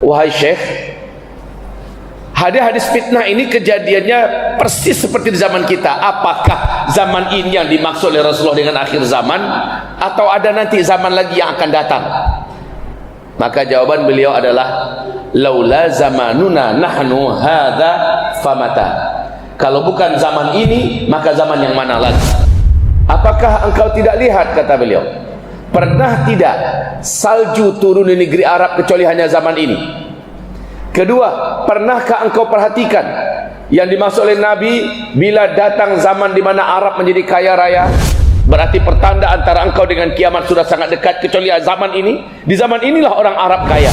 wahai Syekh, hadis fitnah ini kejadiannya persis seperti di zaman kita. Apakah zaman ini yang dimaksud oleh Rasulullah dengan akhir zaman, atau ada nanti zaman lagi yang akan datang? Maka jawaban beliau adalah, laula zamanuna nahnu hadza famata. Kalau bukan zaman ini, maka zaman yang mana lagi? Apakah engkau tidak lihat, kata beliau, pernah tidak salju turun di negeri Arab kecuali hanya zaman ini? Kedua, pernahkah engkau perhatikan yang dimaksud oleh Nabi bila datang zaman di mana Arab menjadi kaya raya, berarti pertanda antara engkau dengan kiamat sudah sangat dekat, kecuali zaman ini. Di zaman inilah orang Arab kaya.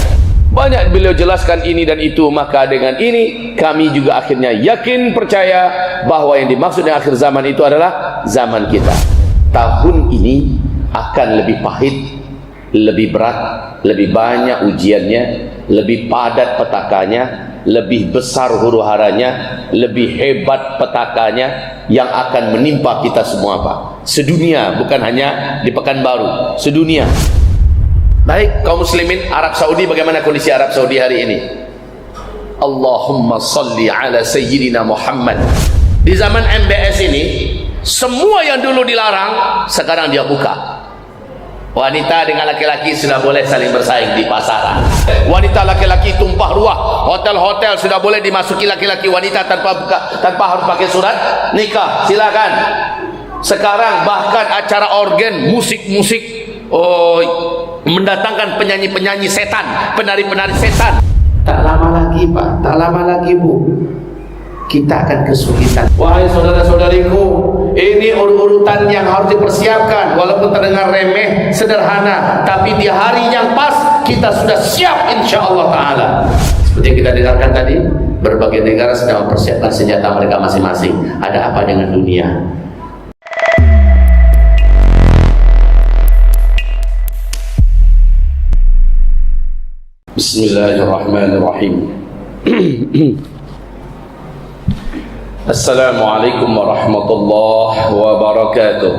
Banyak beliau jelaskan ini dan itu. Maka dengan ini kami juga akhirnya yakin, percaya bahwa yang dimaksud dengan akhir zaman itu adalah zaman kita. Tahun ini akan lebih pahit, lebih berat, lebih banyak ujiannya, lebih padat petakanya, lebih besar huru-haranya, lebih hebat petakanya yang akan menimpa kita semua, Pak. Sedunia, bukan hanya di Pekanbaru, sedunia. Baik, kaum muslimin Arab Saudi, bagaimana kondisi Arab Saudi hari ini? Allahumma salli ala sayyidina Muhammad. Di zaman MBS ini, semua yang dulu dilarang sekarang dia buka. Wanita dengan laki-laki sudah boleh saling bersaing di pasaran. Wanita laki-laki tumpah ruah. Hotel-hotel sudah boleh dimasuki laki-laki wanita tanpa harus pakai surat nikah. Silakan. Sekarang bahkan acara organ, musik-musik, mendatangkan penyanyi-penyanyi setan, penari-penari setan. Tak lama lagi, Pak, tak lama lagi, Bu, kita akan kesulitan. Wahai saudara-saudariku, ini urutan yang harus dipersiapkan. Walaupun terdengar remeh, sederhana, tapi di hari yang pas kita sudah siap, insya-Allah taala. Seperti yang kita dengarkan tadi, berbagai negara sedang mempersiapkan senjata mereka masing-masing. Ada apa dengan dunia? Bismillahirrahmanirrahim. Assalamualaikum warahmatullahi wabarakatuh.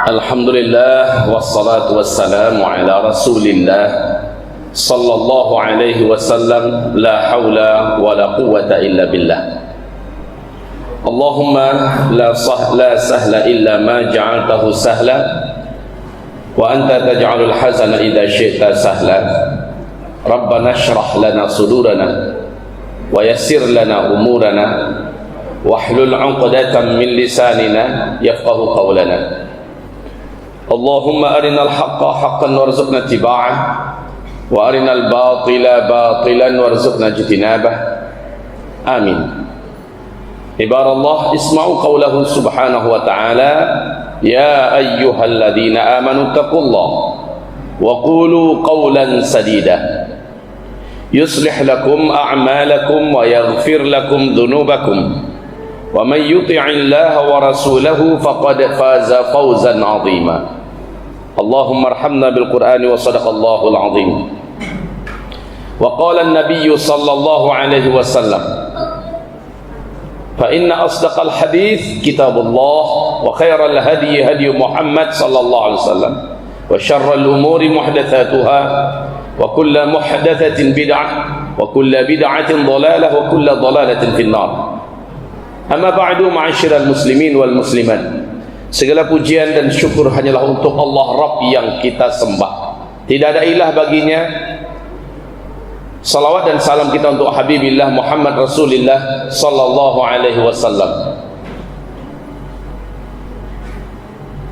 Alhamdulillah wassalatu wassalamu ala Rasulillah sallallahu alaihi wasallam. La haula wa la quwwata illa billah. Allahumma la sahla illa ma ja'altahu sahla wa anta taj'alul hazana idza syi'ta sahla. Rabbana shrah lana sudurana wa yassir lana umurana wahlul 'uqdatam min lisanina yafqahu qawlana. Allahumma arinal haqqa haqqan warzuqna ittiba'ah wa arinal batila batilan warzuqna ijtinabah. Amin. Ibarallah, isma'u qawlahu subhanahu wa ta'ala, ya ayyuhalladzina amanu taqullaha wa qulu qawlan sadida yuslih lakum a'malakum wa yaghfir lakum dhunubakum wa man yuti'illaha wa rasulahu faqad faza fawzan 'azima. Allahumma arhamna bil Qur'ani wa sadaqallahul 'azim. Wa qala an-nabiy sallallahu alaihi wasallam, fa inna asdaqal hadits kitabullah wa khairal hadi hadi Muhammad sallallahu alaihi wasallam wa syarrul umuri muhdatsatuha wa kullu muhdatsatin bid'ah wa kullu bid'atin dhalalah wa kullu dhalalatin finnar. Amma ba'du, ma'asyiral muslimin wal muslimat. Segala pujian dan syukur hanyalah untuk Allah Rabb yang kita sembah. Tidak ada ilah baginya. Salawat dan salam kita untuk Habibillah Muhammad Rasulullah sallallahu alaihi wasallam.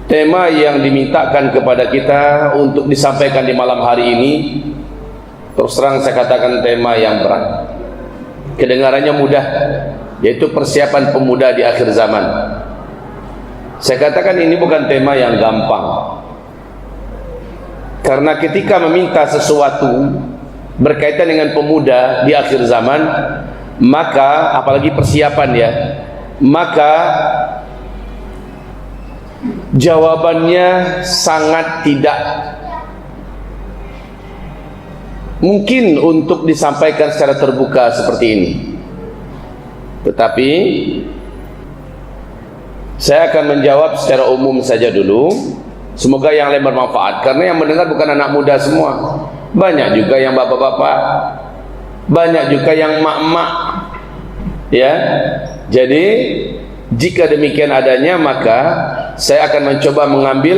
Tema yang dimintakan kepada kita untuk disampaikan di malam hari ini, terus terang saya katakan tema yang berat. Kedengarannya mudah, yaitu persiapan pemuda di akhir zaman. Saya katakan ini bukan tema yang gampang, karena ketika meminta sesuatu berkaitan dengan pemuda di akhir zaman, maka apalagi persiapan ya, maka jawabannya sangat tidak mungkin untuk disampaikan secara terbuka seperti ini. Tetapi saya akan menjawab secara umum saja dulu, Semoga yang lain bermanfaat, karena yang mendengar bukan anak muda semua, banyak juga yang bapak-bapak, banyak juga yang mak-mak, ya. Jadi jika demikian adanya, maka saya akan mencoba mengambil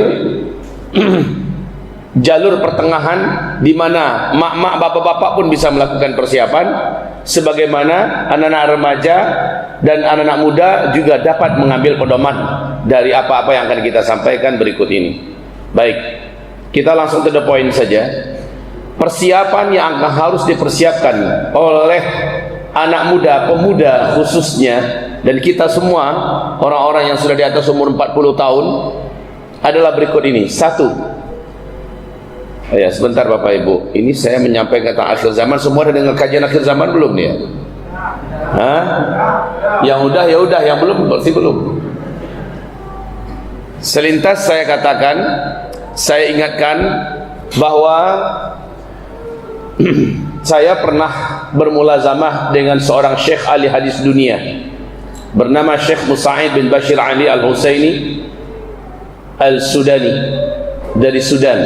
jalur pertengahan di mana mak-mak, bapak-bapak pun bisa melakukan persiapan, sebagaimana anak-anak remaja dan anak-anak muda juga dapat mengambil pedoman dari apa-apa yang akan kita sampaikan berikut ini. Baik, kita langsung to the point saja. Persiapan yang harus dipersiapkan oleh anak muda, pemuda khususnya, dan kita semua orang-orang yang sudah di atas umur 40 tahun adalah berikut ini. Satu, ya sebentar Bapak Ibu, ini saya menyampaikan tentang akhir zaman. Semua ada dengar kajian akhir zaman belum nih ya? Hah? Yang udah ya udah, yang belum berarti belum. Selintas saya katakan, saya ingatkan bahwa saya pernah bermulazamah dengan seorang syekh ahli hadis dunia bernama Syekh Musa'id bin Bashir Ali Al-Husaini Al-Sudani dari Sudan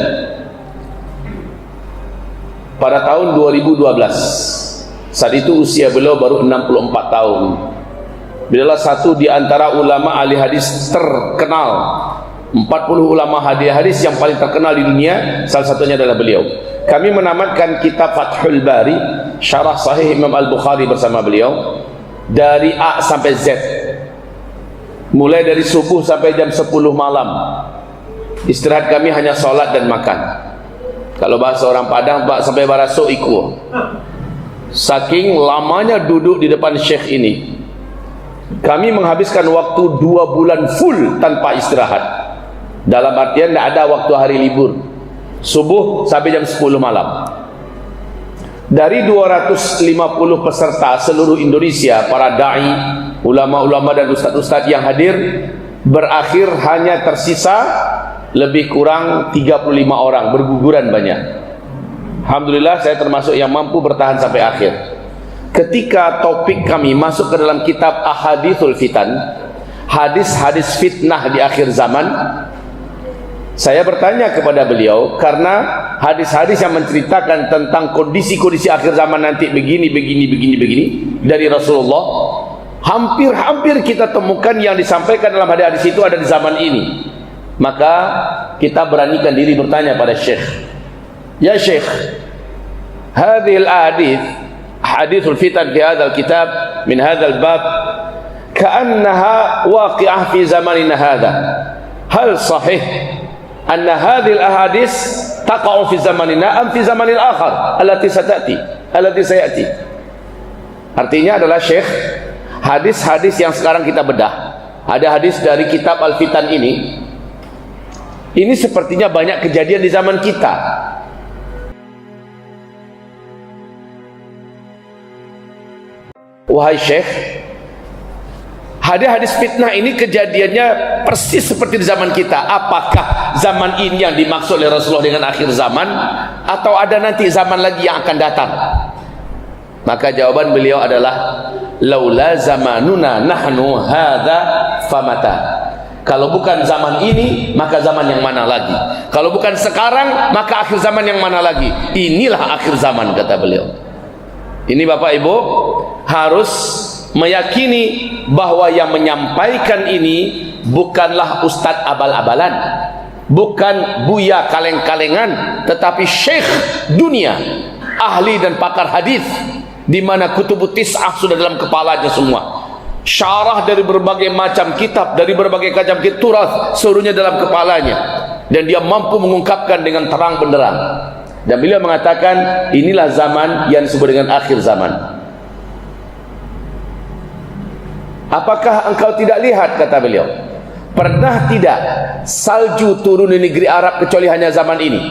pada tahun 2012. Saat itu usia beliau baru 64 tahun. Beliau adalah satu di antara ulama ahli hadis terkenal, 40 ulama ahli hadis yang paling terkenal di dunia, salah satunya adalah beliau. Kami menamatkan kitab Fathul Bari, syarah sahih Imam Al-Bukhari bersama beliau dari A sampai Z, mulai dari subuh sampai jam 10 malam. Istirahat kami hanya sholat dan makan. Kalau bahasa orang Padang, sampai baraso iku. Saking lamanya duduk di depan syekh ini, kami menghabiskan waktu 2 bulan full tanpa istirahat. Dalam artian tidak ada waktu hari libur, subuh sampai jam 10 malam. Dari 250 peserta seluruh Indonesia, para da'i, ulama-ulama dan ustaz-ustaz yang hadir, berakhir hanya tersisa lebih kurang 35 orang, berguguran banyak. Alhamdulillah saya termasuk yang mampu bertahan sampai akhir. Ketika topik kami masuk ke dalam kitab Ahadithul Fitan, hadis-hadis fitnah di akhir zaman, saya bertanya kepada beliau, karena hadis-hadis yang menceritakan tentang kondisi-kondisi akhir zaman nanti begini dari Rasulullah, hampir-hampir kita temukan yang disampaikan dalam hadis-hadis itu ada di zaman ini. Maka kita beranikan diri bertanya pada Syekh, ya Syekh, hadhil ahadith, hadithul fitan fi hadzal kitab min hadzal bab ka'annaha waqi'ah fi zamanina hadha, hal sahih anna hadhil ahadith taqa'u fi zamanina am fi zamanil akhar allati sayati. Artinya adalah Syekh, hadis-hadis yang sekarang kita bedah, ada hadis dari kitab Al-Fitan ini sepertinya banyak kejadian di zaman kita. Wahai Syekh, hadis-hadis fitnah ini kejadiannya persis seperti di zaman kita. Apakah zaman ini yang dimaksud oleh Rasulullah dengan akhir zaman, atau ada nanti zaman lagi yang akan datang? Maka jawaban beliau adalah, laula zamanuna nahnu hadza famata. Kalau bukan zaman ini, maka zaman yang mana lagi? Kalau bukan sekarang, maka akhir zaman yang mana lagi? Inilah akhir zaman, kata beliau. Ini Bapak Ibu harus meyakini bahwa yang menyampaikan ini bukanlah ustadz abal-abalan, bukan buya kaleng-kalengan, tetapi syekh dunia, ahli dan pakar hadis, di mana kutubut tis'ah sudah dalam kepalanya semua. Syarah dari berbagai macam kitab, dari berbagai macam turas, seluruhnya dalam kepalanya, dan dia mampu mengungkapkan dengan terang benderang. Dan beliau mengatakan, inilah zaman yang disebut dengan akhir zaman. Apakah engkau tidak lihat, kata beliau, pernah tidak salju turun di negeri Arab kecuali hanya zaman ini?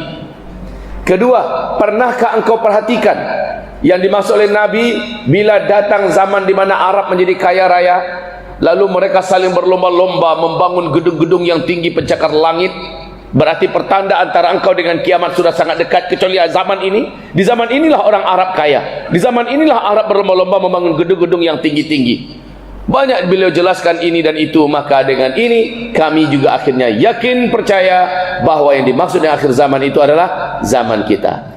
Kedua, pernahkah engkau perhatikan yang dimaksud oleh Nabi bila datang zaman di mana Arab menjadi kaya raya, lalu mereka saling berlomba-lomba membangun gedung-gedung yang tinggi pencakar langit? Berarti pertanda antara engkau dengan kiamat sudah sangat dekat. Kecuali zaman ini, di zaman inilah orang Arab kaya, di zaman inilah Arab berlomba-lomba membangun gedung-gedung yang tinggi-tinggi. Banyak beliau jelaskan ini dan itu. Maka dengan ini kami juga akhirnya yakin, percaya bahwa yang dimaksud dengan akhir zaman itu adalah zaman kita.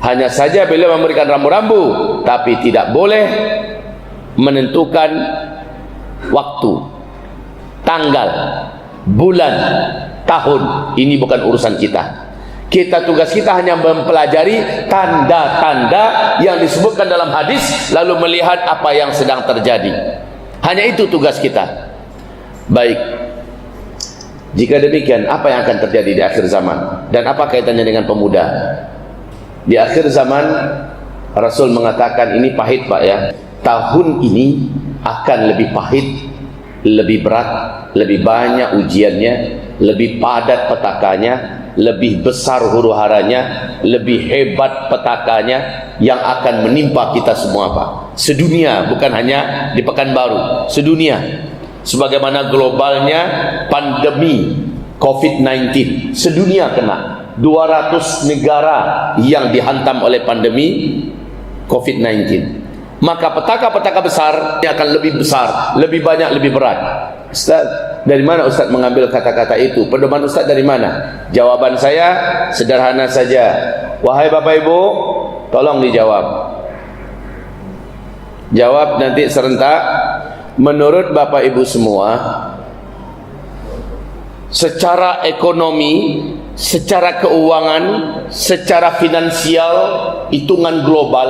Hanya saja beliau memberikan rambu-rambu, tapi tidak boleh menentukan waktu, tanggal, bulan, tahun. Ini bukan urusan kita. Tugas kita hanya mempelajari tanda-tanda yang disebutkan dalam hadis, lalu melihat apa yang sedang terjadi. Hanya itu tugas kita. Baik, jika demikian, apa yang akan terjadi di akhir zaman dan apa kaitannya dengan pemuda? Di akhir zaman Rasul mengatakan, ini pahit Pak ya, tahun ini akan lebih pahit, lebih berat, lebih banyak ujiannya, lebih padat petakanya, lebih besar huru-haranya, lebih hebat petakanya yang akan menimpa kita semua Pak. Sedunia, bukan hanya di Pekanbaru, sedunia. Sebagaimana globalnya pandemi COVID-19, sedunia kena. 200 negara yang dihantam oleh pandemi COVID-19. Maka petaka-petaka besar akan lebih besar, lebih banyak, lebih berat. Ustaz, dari mana Ustaz mengambil kata-kata itu? Pedoman Ustaz dari mana? Jawaban saya sederhana saja. Wahai Bapak Ibu, tolong dijawab. Jawab nanti serentak. Menurut Bapak Ibu semua, secara ekonomi, secara keuangan, secara finansial, hitungan global,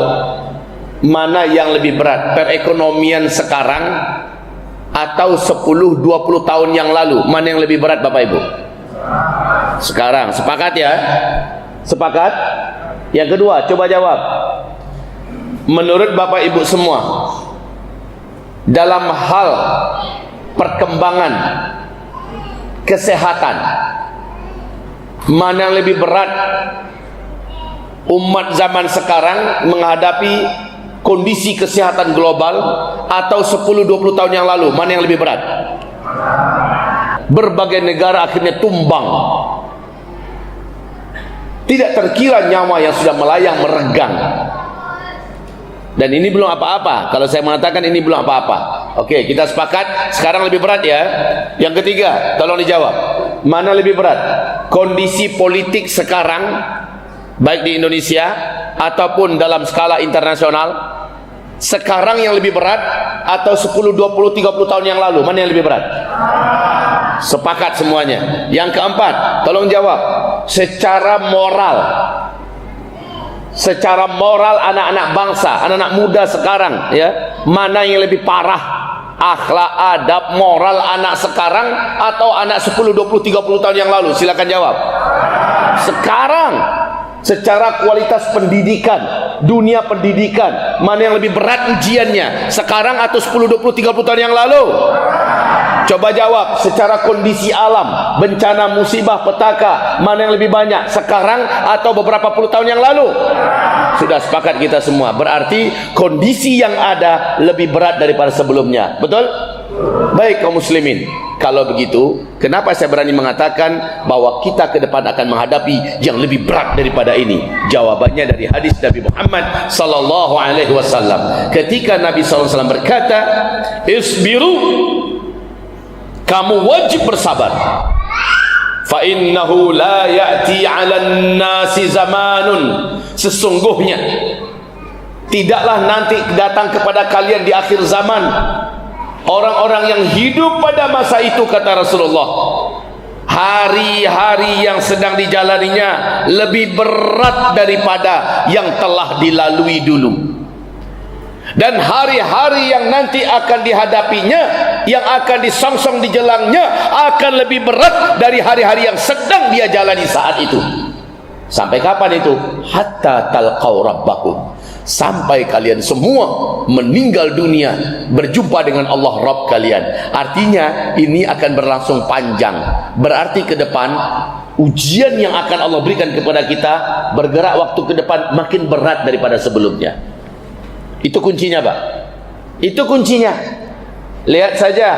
mana yang lebih berat? Perekonomian sekarang atau 10-20 tahun yang lalu? Mana yang lebih berat Bapak Ibu? Sekarang. Sepakat ya? Sepakat? Yang kedua, coba jawab. Menurut Bapak Ibu semua, dalam hal perkembangan kesehatan, mana yang lebih berat umat zaman sekarang menghadapi kondisi kesehatan global atau 10-20 tahun yang lalu? Mana yang lebih berat? Berbagai negara akhirnya tumbang. Tidak terkira nyawa yang sudah melayang meregang. Dan ini belum apa-apa. Kalau saya mengatakan ini belum apa-apa. Oke, kita sepakat sekarang lebih berat ya. Yang ketiga, tolong dijawab. Mana lebih berat? Kondisi politik sekarang, baik di Indonesia ataupun dalam skala internasional, sekarang yang lebih berat atau 10, 20, 30 tahun yang lalu? Mana yang lebih berat? Sepakat semuanya. Yang keempat, tolong jawab. Secara moral, secara moral anak-anak bangsa, anak-anak muda sekarang ya, mana yang lebih parah akhlak, adab, moral anak sekarang atau anak 10, 20, 30 tahun yang lalu? Silakan jawab. Sekarang. Secara kualitas pendidikan, dunia pendidikan, mana yang lebih berat ujiannya? Sekarang atau 10, 20, 30 tahun yang lalu? Coba jawab. Secara kondisi alam, bencana, musibah, petaka, mana yang lebih banyak? Sekarang atau beberapa puluh tahun yang lalu? Sudah sepakat kita semua. Berarti kondisi yang ada lebih berat daripada sebelumnya. Betul? Baik kaum muslimin. Kalau begitu, kenapa saya berani mengatakan bahwa kita ke depan akan menghadapi yang lebih berat daripada ini? Jawabannya dari hadis Nabi Muhammad sallallahu alaihi wasallam. Ketika Nabi sallallahu alaihi wasallam berkata, "Isbiru, kamu wajib bersabar. Fa innahu la ya'ti 'alan nasi zamanun." Sesungguhnya tidaklah nanti datang kepada kalian di akhir zaman orang-orang yang hidup pada masa itu, kata Rasulullah, hari-hari yang sedang dijalaninya lebih berat daripada yang telah dilalui dulu. Dan hari-hari yang nanti akan dihadapinya, yang akan disongsong di jelangnya, akan lebih berat dari hari-hari yang sedang dia jalani saat itu. Sampai kapan itu? Hatta talqaw rabbakum. Sampai kalian semua meninggal dunia, berjumpa dengan Allah Rabb kalian. Artinya ini akan berlangsung panjang. Berarti ke depan ujian yang akan Allah berikan kepada kita bergerak waktu ke depan makin berat daripada sebelumnya. Itu kuncinya Pak. Itu kuncinya. Lihat saja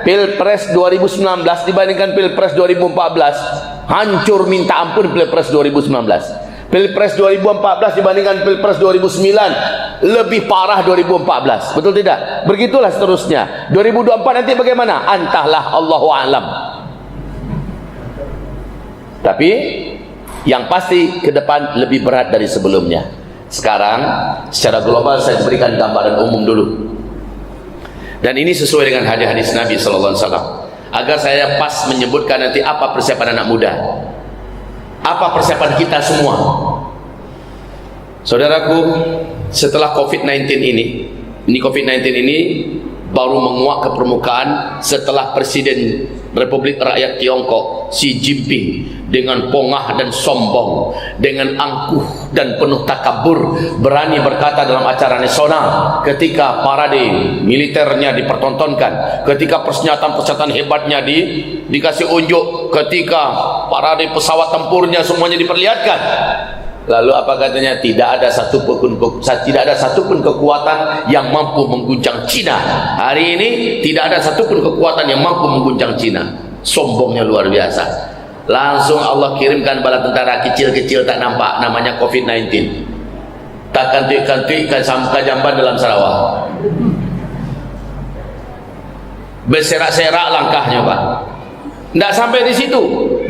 Pilpres 2019 dibandingkan Pilpres 2014, hancur minta ampun Pilpres 2019. Pilpres 2014 dibandingkan Pilpres 2009, lebih parah 2014, betul tidak? Begitulah seterusnya. 2024 nanti bagaimana? Entahlah, Allahu a'lam. Tapi yang pasti ke depan lebih berat dari sebelumnya. Sekarang secara global saya berikan gambaran umum dulu. Dan ini sesuai dengan hadis-hadis Nabi sallallahu alaihi wasallam. Agar saya pas menyebutkan nanti apa persiapan anak muda. Apa persiapan kita semua. Saudaraku, setelah COVID-19 ini COVID-19 ini baru menguak ke permukaan setelah Presiden Republik Rakyat Tiongkok Xi Jinping dengan pongah dan sombong, dengan angkuh dan penuh takabur berani berkata dalam acara nasional ketika parade militernya dipertontonkan, ketika persenjataan hebatnya dikasih unjuk, ketika parade pesawat tempurnya semuanya diperlihatkan. Lalu apa katanya? Tidak ada satupun kekuatan yang mampu mengguncang Cina. Hari ini tidak ada satupun kekuatan yang mampu mengguncang Cina. Sombongnya luar biasa. Langsung Allah kirimkan bala tentara kecil-kecil tak nampak, namanya COVID-19. Tak kantuk-kantuk sampai jamban dalam Sarawak. Berserak-serak langkahnya, Pak. Tidak sampai di situ.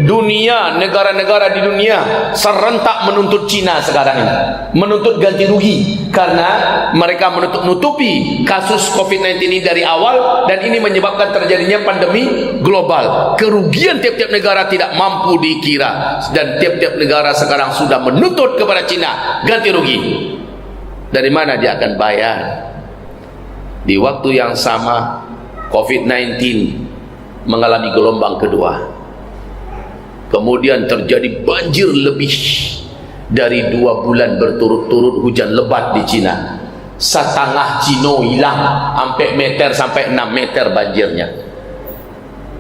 Dunia, negara-negara di dunia serentak menuntut Cina sekarang ini, menuntut ganti rugi karena mereka menutup-nutupi kasus COVID-19 ini dari awal, dan ini menyebabkan terjadinya pandemi global. Kerugian tiap-tiap negara tidak mampu dikira, dan tiap-tiap negara sekarang sudah menuntut kepada Cina ganti rugi. Dari mana dia akan bayar? Di waktu yang sama COVID-19 mengalami gelombang kedua. Kemudian terjadi banjir lebih dari 2 bulan berturut-turut hujan lebat di Cina. Setengah Cino hilang, sampai 6 meter banjirnya.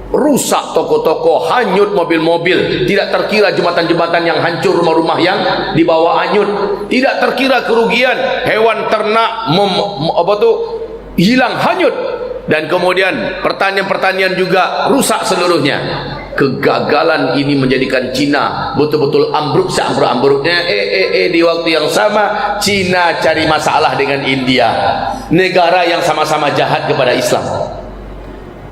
Rusak toko-toko, hanyut mobil-mobil, tidak terkira jembatan-jembatan yang hancur, rumah-rumah yang dibawa hanyut, tidak terkira kerugian hewan ternak hilang hanyut. Dan kemudian pertanian-pertanian juga rusak seluruhnya. Kegagalan ini menjadikan Cina betul-betul ambruk seambruk-ambruknya. Di waktu yang sama Cina cari masalah dengan India, negara yang sama-sama jahat kepada Islam.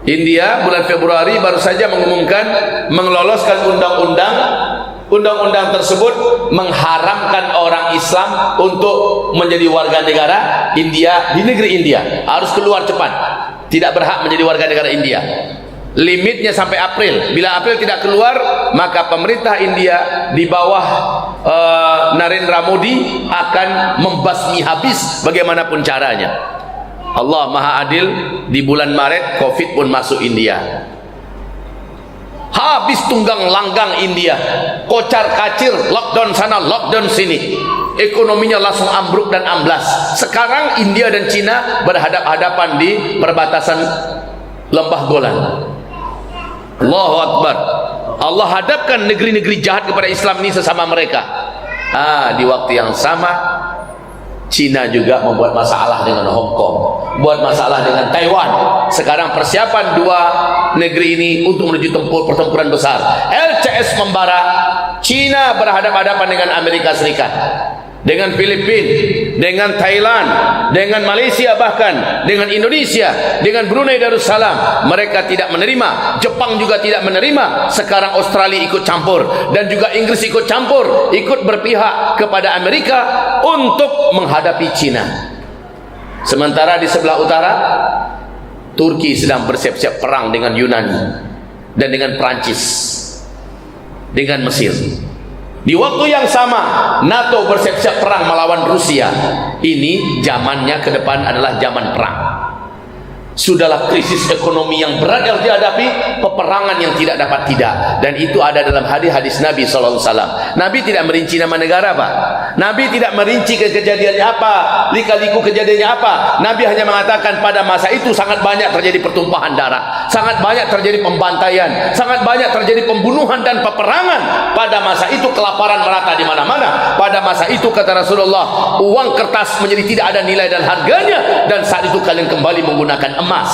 India bulan Februari baru saja mengumumkan meloloskan undang-undang tersebut mengharamkan orang Islam untuk menjadi warga negara India di negeri India, harus keluar cepat, tidak berhak menjadi warga negara India. Limitnya sampai April. Bila April tidak keluar, maka pemerintah India di bawah Narendra Modi akan membasmi habis bagaimanapun caranya. Allah Maha Adil, di bulan Maret Covid pun masuk India. Habis tunggang langgang India, kocar kacir, lockdown sana, lockdown sini. Ekonominya langsung ambruk dan amblas. Sekarang India dan Cina berhadap-hadapan di perbatasan Lembah Golan. Allahu Akbar. Allah hadapkan negeri-negeri jahat kepada Islam ini sesama mereka. Di waktu yang sama Cina juga membuat masalah dengan Hong Kong, buat masalah dengan Taiwan. Sekarang persiapan dua negeri ini untuk menuju pertempuran besar. LCS membara, Cina berhadapan-hadapan dengan Amerika Serikat, dengan Filipina, dengan Thailand, dengan Malaysia, bahkan dengan Indonesia, dengan Brunei Darussalam. Mereka tidak menerima, Jepang juga tidak menerima. Sekarang Australia ikut campur, dan juga Inggris ikut campur, ikut berpihak kepada Amerika untuk menghadapi Cina. Sementara di sebelah utara Turki sedang bersiap-siap perang dengan Yunani dan dengan Prancis, dengan Mesir. Di waktu yang sama NATO bersiap-siap perang melawan Rusia. Ini zamannya ke depan adalah zaman perang. Sudahlah krisis ekonomi yang berat yang dihadapi, peperangan yang tidak dapat tidak. Dan itu ada dalam hadis-hadis Nabi SAW. Nabi tidak merinci nama negara, Pak. Nabi tidak merinci kejadiannya apa, lika-liku kejadiannya apa. Nabi hanya mengatakan pada masa itu sangat banyak terjadi pertumpahan darah, sangat banyak terjadi pembantaian, sangat banyak terjadi pembunuhan dan peperangan. Pada masa itu kelaparan merata di mana-mana. Pada masa itu kata Rasulullah, uang kertas menjadi tidak ada nilai dan harganya, dan saat itu kalian kembali menggunakan emas.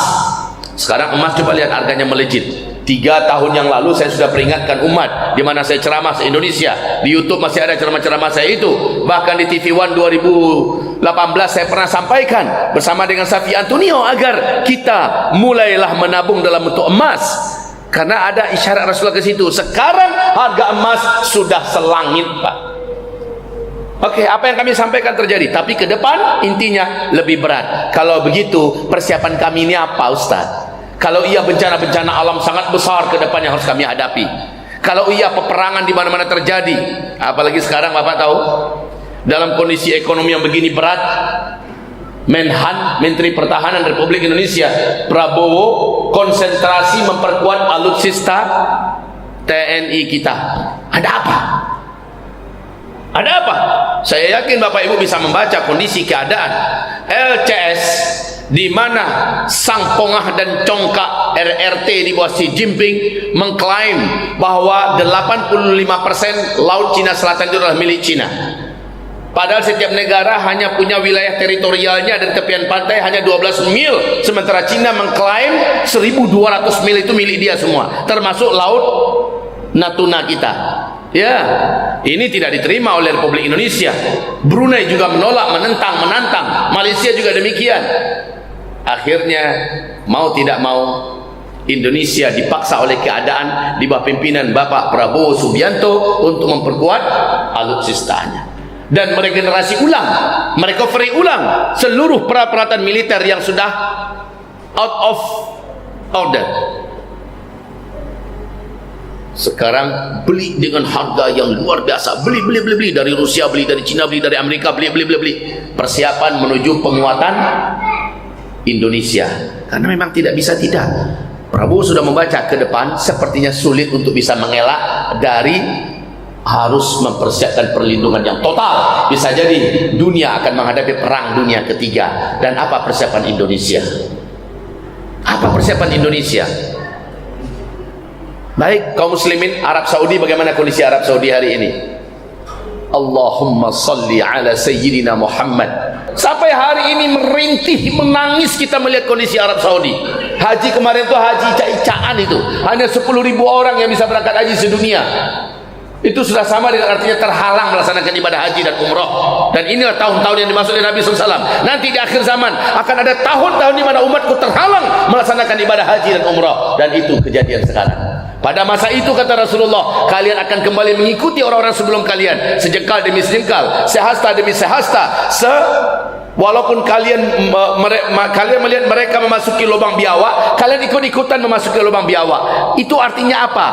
Sekarang emas coba lihat harganya melejit. 3 tahun yang lalu saya sudah peringatkan umat, di mana saya ceramah se-Indonesia. Di YouTube masih ada ceramah-ceramah saya itu. Bahkan di TV One 2015 saya pernah sampaikan bersama dengan Safi Antonio agar kita mulailah menabung dalam bentuk emas, karena ada isyarat Rasulullah ke situ. Sekarang harga emas sudah selangit, Pak. Oke, apa yang kami sampaikan terjadi, tapi ke depan intinya lebih berat. Kalau begitu, persiapan kami ini apa, Ustaz? Kalau iya bencana-bencana alam sangat besar ke depan yang harus kami hadapi. Kalau iya peperangan di mana-mana terjadi, apalagi sekarang Bapak tahu, dalam kondisi ekonomi yang begini berat, Menhan, Menteri Pertahanan Republik Indonesia Prabowo konsentrasi memperkuat alutsista TNI kita. Ada apa? Ada apa? Saya yakin Bapak Ibu bisa membaca kondisi keadaan LCS, di mana sang pongah dan congkak RRT di bawah Xi Jinping mengklaim bahwa 85% laut Cina Selatan itu adalah milik Cina. Padahal setiap negara hanya punya wilayah teritorialnya dan tepian pantai hanya 12 mil, sementara Cina mengklaim 1200 mil itu milik dia semua, termasuk laut Natuna kita. Ya, ini tidak diterima oleh Republik Indonesia. Brunei juga menolak, menentang. Malaysia juga demikian. Akhirnya mau tidak mau Indonesia dipaksa oleh keadaan di bawah pimpinan Bapak Prabowo Subianto untuk memperkuat alutsistanya dan meregenerasi ulang, merecovery ulang seluruh peralatan militer yang sudah out of order. Sekarang beli dengan harga yang luar biasa, beli dari Rusia, beli dari Cina, beli dari Amerika, beli. Persiapan menuju penguatan Indonesia, karena memang tidak bisa tidak. Prabowo sudah membaca ke depan, sepertinya sulit untuk bisa mengelak dari harus mempersiapkan perlindungan yang total. Bisa jadi dunia akan menghadapi perang dunia ketiga. Dan apa persiapan Indonesia? Apa persiapan Indonesia? Baik, kaum muslimin Arab Saudi, bagaimana kondisi Arab Saudi hari ini? Allahumma salli ala sayyidina Muhammad. Sampai hari ini merintih, menangis kita melihat kondisi Arab Saudi. Haji kemarin itu haji cak-cakan itu, hanya 10.000 orang yang bisa berangkat haji sedunia. Itu sudah sama dengan artinya terhalang melaksanakan ibadah haji dan umrah. Dan inilah tahun-tahun yang dimaksud oleh Nabi SAW. Nanti di akhir zaman akan ada tahun-tahun di mana umatku terhalang melaksanakan ibadah haji dan umrah. Dan itu kejadian sekarang. Pada masa itu kata Rasulullah, kalian akan kembali mengikuti orang-orang sebelum kalian, sejengkal demi sejengkal, sehasta demi sehasta. Walaupun kalian melihat mereka memasuki lubang biawak, kalian ikut-ikutan memasuki lubang biawak. Itu artinya apa?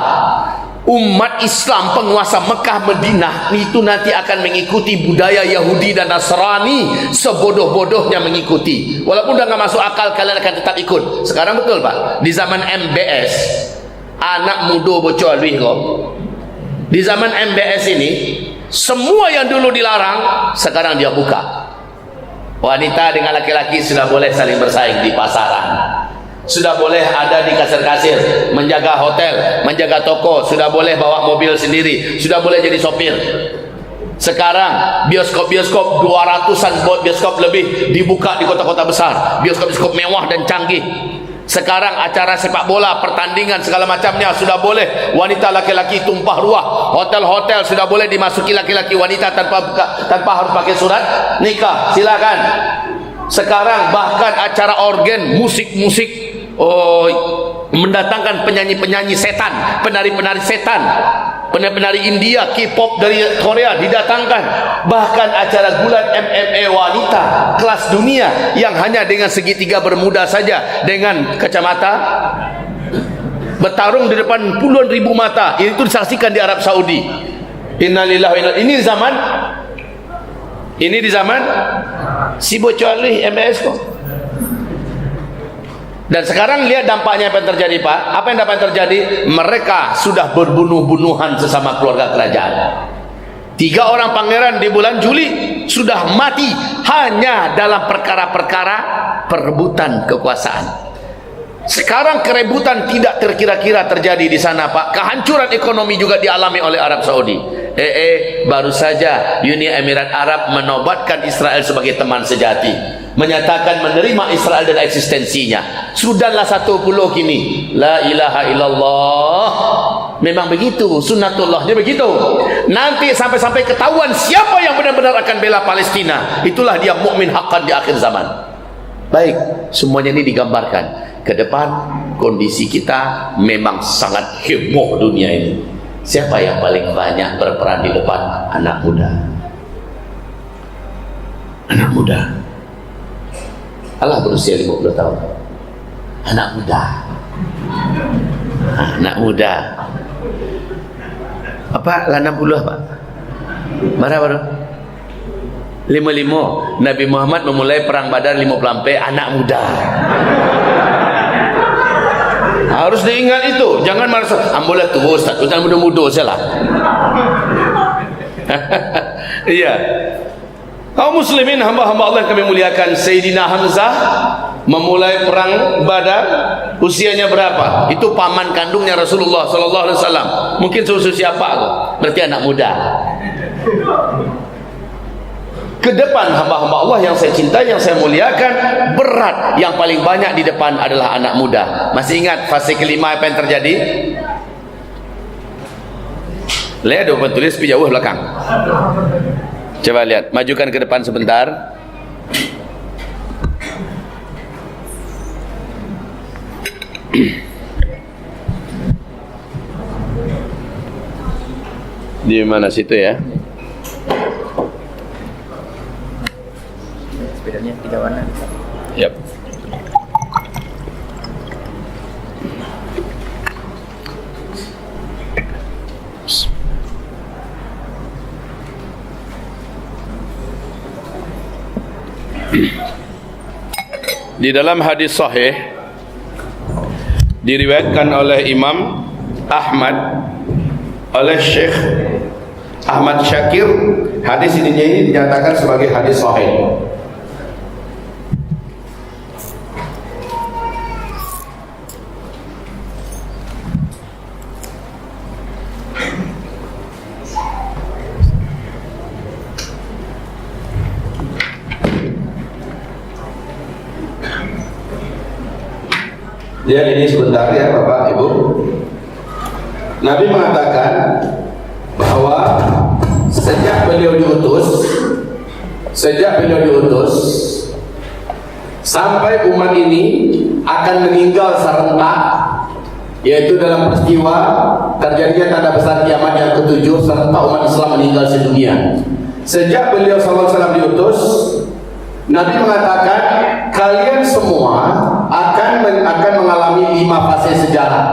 Umat Islam penguasa Mekah Madinah itu nanti akan mengikuti budaya Yahudi dan Nasrani, sebodoh-bodohnya mengikuti. Walaupun udah nggak masuk akal, kalian akan tetap ikut. Sekarang betul Pak, di zaman MBS anak muda bocor lebih kok. Di zaman MBS ini semua yang dulu dilarang sekarang dia buka. Wanita dengan laki-laki sudah boleh saling bersaing di pasaran, sudah boleh ada di kasir-kasir, menjaga hotel, menjaga toko, sudah boleh bawa mobil sendiri, sudah boleh jadi sopir. Sekarang bioskop-bioskop 200-an bioskop lebih dibuka di kota-kota besar, bioskop-bioskop mewah dan canggih. Sekarang acara sepak bola, pertandingan segala macamnya sudah boleh wanita laki-laki tumpah ruah. Hotel-hotel sudah boleh dimasuki laki-laki wanita tanpa harus pakai surat nikah, silakan. Sekarang bahkan acara organ, musik-musik, mendatangkan penyanyi-penyanyi setan, penari-penari setan, penari-penari India, K-pop dari Korea didatangkan. Bahkan acara gulat MMA wanita kelas dunia yang hanya dengan segitiga bermuda saja dengan kacamata bertarung di depan puluhan ribu mata, itu disaksikan di Arab Saudi. Innalillahi wa inna ilaihi. Ini di zaman si bocor MS kok. Dan sekarang lihat dampaknya apa yang terjadi Pak. Apa yang dapat terjadi? Mereka sudah berbunuh-bunuhan sesama keluarga kerajaan. 3 orang pangeran di bulan Juli sudah mati hanya dalam perkara-perkara perebutan kekuasaan. Sekarang kerebutan tidak terkira-kira terjadi di sana Pak. Kehancuran ekonomi juga dialami oleh Arab Saudi. Baru saja Uni Emirat Arab menobatkan Israel sebagai teman sejati, menyatakan menerima Israel dan eksistensinya. Sudanlah satu pulau kini. La ilaha illallah Memang begitu, sunnatullahnya begitu. Nanti sampai-sampai ketahuan siapa yang benar-benar akan bela Palestina, itulah dia mukmin haqqan di akhir zaman. Baik, semuanya ini digambarkan. Ke depan kondisi kita memang sangat heboh dunia ini. Siapa yang paling banyak berperan di depan? Anak muda. Anak muda. Allah berusia 50 tahun. Anak muda. Anak muda. Apa? 60 apa? Berapa tu? 55. Nabi Muhammad memulai perang Badar 54, anak muda. Harus diingat itu. Jangan merasa ambolah tua Ustaz, Ustaz muda-muda salah. Iya. Kaum muslimin, hamba-hamba Allah yang kami muliakan, Sayyidina Hamzah memulai perang Badar usianya berapa? Itu paman kandungnya Rasulullah sallallahu alaihi wasallam. Mungkin seusia siapa tu? Berarti anak muda. Ke depan hamba-hamba Allah yang saya cintai, yang saya muliakan, berat yang paling banyak di depan adalah anak muda. Masih ingat fase kelima apa yang terjadi? Lihat ada apa tulis jauh belakang. Coba lihat, majukan ke depan sebentar. Di mana situ ya? Sepedanya 3 warna. Yap. Di dalam hadis sahih diriwayatkan oleh Imam Ahmad, oleh Syekh Ahmad Syakir, hadis ini dinyatakan sebagai hadis sahih. Lihat ini sebentar ya Bapak Ibu. Nabi mengatakan bahwa sejak beliau diutus sampai umat ini akan meninggal serentak, yaitu dalam peristiwa terjadinya tanda besar kiamat yang ke-7 serta umat Islam meninggal sedunia. Sejak beliau SAW diutus, Nabi mengatakan kalian semua akan mengalami 5 fase sejarah.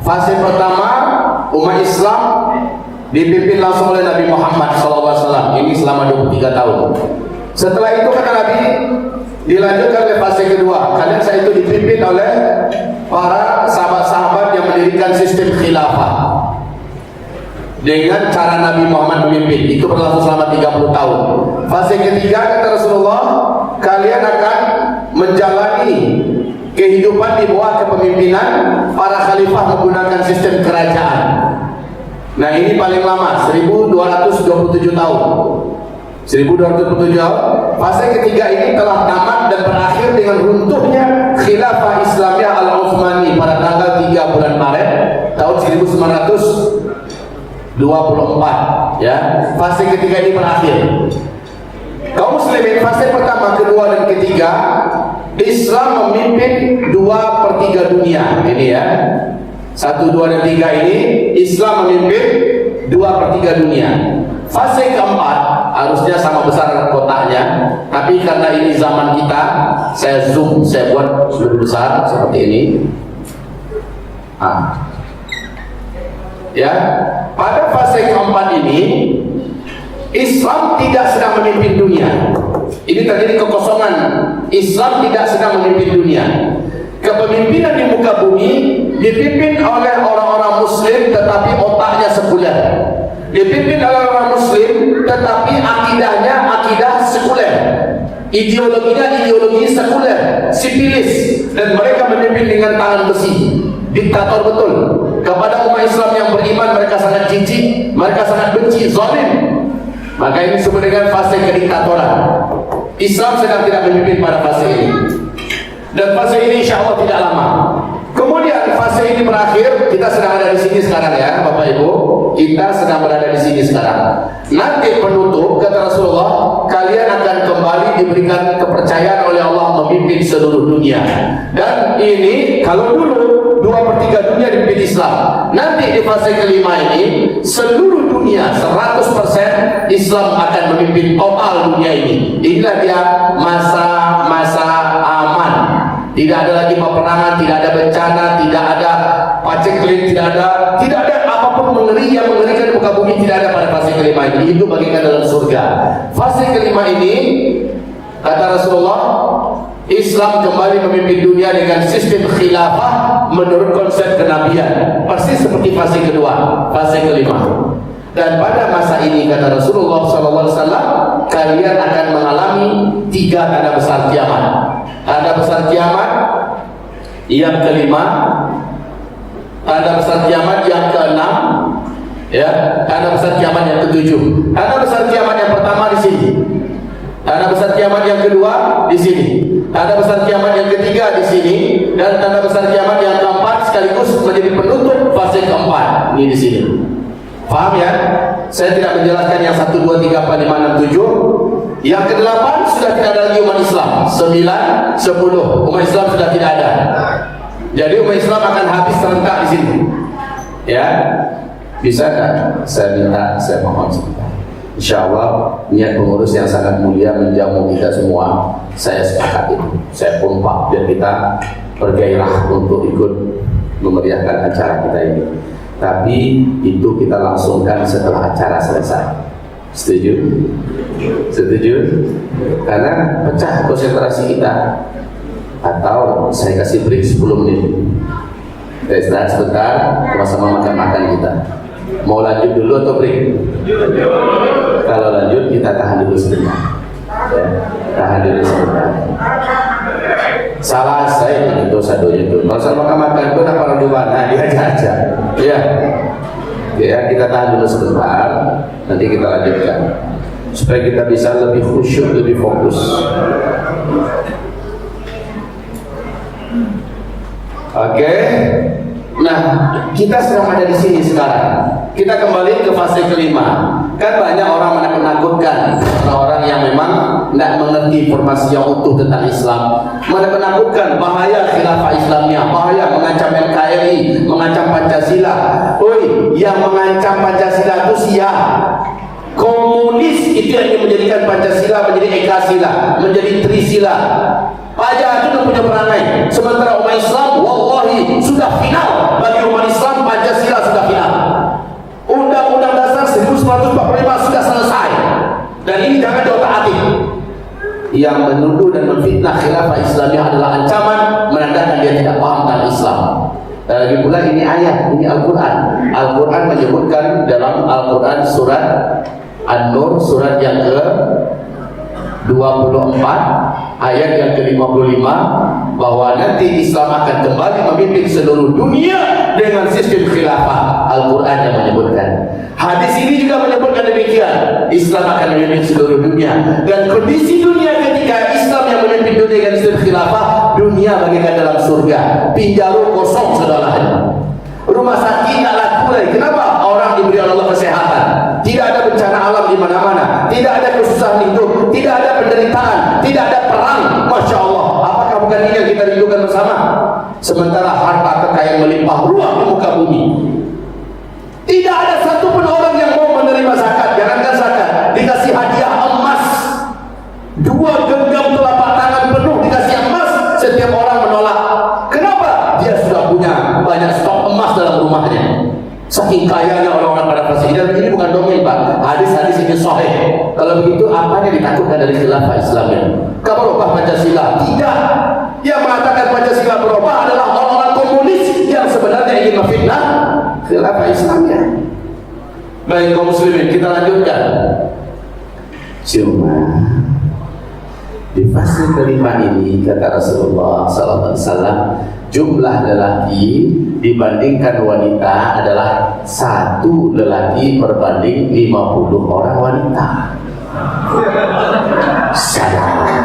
Fase pertama, umat Islam dipimpin langsung oleh Nabi Muhammad SAW. Ini selama 23 tahun. Setelah itu kata Nabi, dilanjutkan oleh fase kedua. Kalian saya itu dipimpin oleh para sahabat-sahabat yang mendirikan sistem khilafah dengan cara Nabi Muhammad memimpin. Itu berlangsung selama 30 tahun. Fase ketiga kata Rasulullah, kalian akan menjalani kehidupan di bawah kepemimpinan para khalifah menggunakan sistem kerajaan. Nah ini paling lama, 1227 tahun. 1227 tahun. Fase ketiga ini telah tamat dan berakhir dengan runtuhnya khilafah Islamiyah Al-Utsmani pada tanggal 3 bulan Maret tahun 1924 ya. Fase ketiga ini berakhir. Kaum muslimin, fase pertama, kedua dan ketiga, Islam memimpin 2/3 dunia. Ini ya, 1, 2 dan 3 ini Islam memimpin 2/3 dunia. Fase keempat harusnya sama besar kotaknya, tapi karena ini zaman kita, saya zoom, saya buat lebih besar seperti ini. Ya, pada fase keempat ini Islam tidak sedang memimpin dunia. Ini terjadi kekosongan. Islam tidak sedang memimpin dunia. Kepemimpinan di muka bumi dipimpin oleh orang-orang muslim tetapi otaknya sekuler. Dipimpin oleh orang muslim tetapi akidahnya akidah sekuler. Ideologinya ideologi sekuler, sipilis, dan mereka memimpin dengan tangan besi. Diktator betul. Kepada umat Islam yang beriman mereka sangat jijik, mereka sangat benci, zalim. Maka ini disebut dengan fase kediktatoran. Islam sedang tidak memimpin pada fase ini, dan fase ini insya Allah tidak lama. Kemudian fase fase ini berakhir, kita sedang ada di sini sekarang ya, Bapak Ibu. Kita sedang berada di sini sekarang. Nanti penutup, kata Rasulullah, kalian akan kembali diberikan kepercayaan oleh Allah memimpin seluruh dunia. Dan ini kalau dulu 2/3 dunia dipimpin Islam. Nanti di fase kelima ini seluruh dunia 100% Islam akan memimpin total dunia ini. Inilah dia masa aman. Tidak ada lagi peperangan, tidak ada bencana, tidak ada paceklik, tidak ada apapun yang mengerikan di muka bumi, tidak ada pada fase kelima ini. Itu bagikan dalam surga. Fase kelima ini, kata Rasulullah, Islam kembali memimpin dunia dengan sistem khilafah menurut konsep kenabian, persis seperti fase kedua, fase kelima. Dan pada masa ini, kata Rasulullah SAW, kalian akan mengalami 3 tanda besar kiamat. Tanda besar kiamat yang kelima, tanda besar kiamat yang keenam, ya, tanda besar kiamat yang ketujuh. Tanda besar kiamat yang pertama di sini, tanda besar kiamat yang kedua di sini, tanda besar kiamat yang ketiga di sini, dan tanda besar kiamat yang keempat sekaligus menjadi penutup fase keempat ini di sini. Paham ya? Saya tidak menjelaskan yang 1, 2, 3, 4, 5, 6, 7. Yang ke-8 sudah tidak ada lagi umat Islam. 9, 10 umat Islam sudah tidak ada. Jadi umat Islam akan habis serentak di sini. Ya, bisa kan? Saya mohon sebentar. Insya Allah niat pengurus yang sangat mulia menjamu kita semua. Saya sepakat itu. Saya pompa biar kita bergairah untuk ikut memeriahkan acara kita ini. Tapi itu kita langsungkan setelah acara selesai. Setuju? Setuju? Karena pecah konsentrasi kita. Atau saya kasih break 10 menit. Kita istirahat sebentar, sama-sama makan-makan kita. Mau lanjut dulu atau break? Kalau lanjut kita tahan dulu sebentar. Ya, tahan dulu sebentar. Salah saya itu dosa-dosa itu. Kalau sama makan-makan itu apa renduan? Nah, dia aja. Ya. Ya, kita tahan dulu sebentar. Nanti kita lanjutkan. Supaya kita bisa lebih khusyuk, lebih fokus. Oke. Nah, kita sedang ada di sini sekarang. Kita kembali ke fase kelima. Kan banyak orang menakutkan, orang-orang yang memang tidak mengerti informasi yang utuh tentang Islam, menakutkan bahaya khilafah Islamnya, bahaya mengancam NKRI, mengancam Pancasila. Oi, yang mengancam Pancasila itu siapa? Komunis itu yang menjadikan Pancasila menjadi Ekasila, menjadi Trisila. Pak Jahat itu punya perangai. Sementara umat Islam, wallahi sudah final. Bagi umat Islam, Pancasila sudah final. Undang-Undang Dasar 1945 sudah selesai. Dan ini jangan diotak-atik. Yang menuduh dan memfitnah khilafah Islamiyah adalah ancaman, menandakan dia tidak paham tentang Islam. Dan lagi pula ini ayat, ini Al-Quran. Al-Quran menyebutkan dalam Al-Quran surat An-Nur, surat yang ke-24 ayat yang ke-55, bahwa nanti Islam akan kembali memimpin seluruh dunia dengan sistem khilafah. Al-Quran yang menyebutkan. Hadis ini juga menyebutkan demikian. Islam akan memimpin seluruh dunia. Dan kondisi dunia ketika Islam yang memimpin dunia dengan sistem khilafah, dunia bagaikan dalam surga. Pinjaro kosong saudara. Rumah sakit tak laku lagi. Kenapa? Orang diberi Allah kesehatan. Tidak ada bencana alam di mana-mana. Tidak ada kesusahan hidup. Tidak ada penderitaan. Tidak ada perang. Masya Allah. Apakah bukan ini yang kita rindukan bersama? Sementara harta kekayaan melimpah ruah di muka bumi. Tidak ada satupun orang yang mau menerima zakat. Jangankan zakat, dikasih hadiah emas 2 genggam telapak tangan penuh dikasih emas, setiap orang menolak. Kenapa? Dia sudah punya banyak stok emas dalam rumahnya. Saking kayanya orang-orang pada fase ini. Dan ini bukan dongeng, Pak. Hadis-hadis ini sahih. Kalau begitu, apa yang ditakutkan dari khilafah Islamnya? Berubah Pancasila? Tidak. Yang mengatakan Pancasila berubah adalah orang-orang komunis yang sebenarnya ingin memfitnah khilafah Islamnya. Baik kaum muslimin, kita lanjutkan. Cuma di fase kelima ini, kata Rasulullah SAW, jumlah lelaki dibandingkan wanita adalah 1 lelaki berbanding 50 orang wanita. Salah.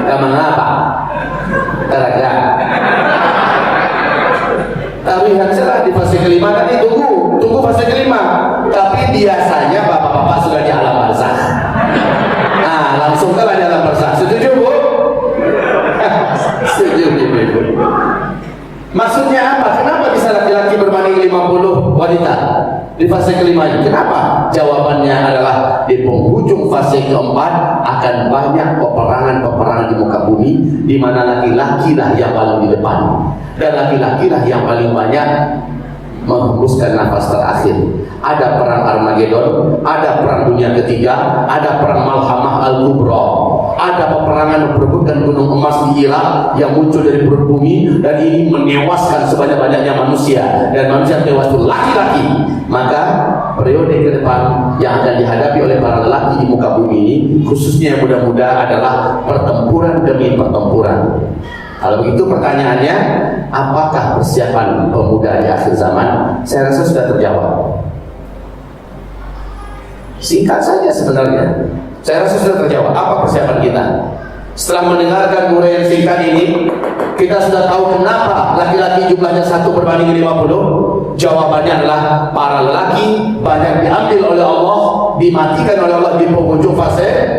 Kamu apa? biasanya bapak-bapak sudah di alam barzakh. Nah, langsung kalah di alam barzakh. Setuju, Bu? Setuju, Bu. Maksudnya apa? Kenapa bisa laki-laki berbanding 50 wanita di fase kelima ini? Kenapa? Jawabannya adalah di penghujung fase keempat akan banyak peperangan-peperangan di muka bumi, di mana laki-laki lah yang paling di depan dan laki-laki lah yang paling banyak menghembuskan nafas terakhir. Ada perang Armageddon, ada perang dunia ketiga, ada perang Malhamah Al-Kubra, ada peperangan memperebutkan gunung emas di Irak yang muncul dari perut bumi, dan ini menewaskan sebanyak-banyaknya manusia, dan manusia tewas itu laki-laki. Maka periode ke depan yang akan dihadapi oleh para lelaki di muka bumi ini, khususnya yang muda-muda, adalah pertempuran demi pertempuran. Kalau begitu pertanyaannya, apakah persiapan pemuda di akhir zaman? Saya rasa sudah terjawab. Singkat saja sebenarnya. Saya rasa sudah terjawab. Apa persiapan kita? Setelah mendengarkan uraian singkat ini, kita sudah tahu kenapa laki-laki jumlahnya 1 berbanding 50. Jawabannya adalah para lelaki banyak diambil oleh Allah, dimatikan oleh Allah di penghujung fase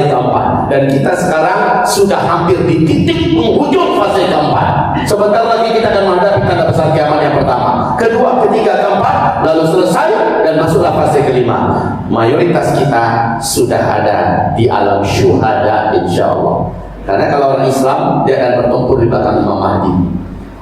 keempat, dan kita sekarang sudah hampir di titik penghujung fase keempat. Sebentar lagi kita akan menghadapi tanda besar kiamat yang pertama, kedua, ketiga, keempat, lalu selesai dan masuklah fase kelima. Mayoritas kita sudah ada di alam syuhada, insya Allah. Karena kalau orang Islam, dia akan bertempur di belakang Imam Mahdi.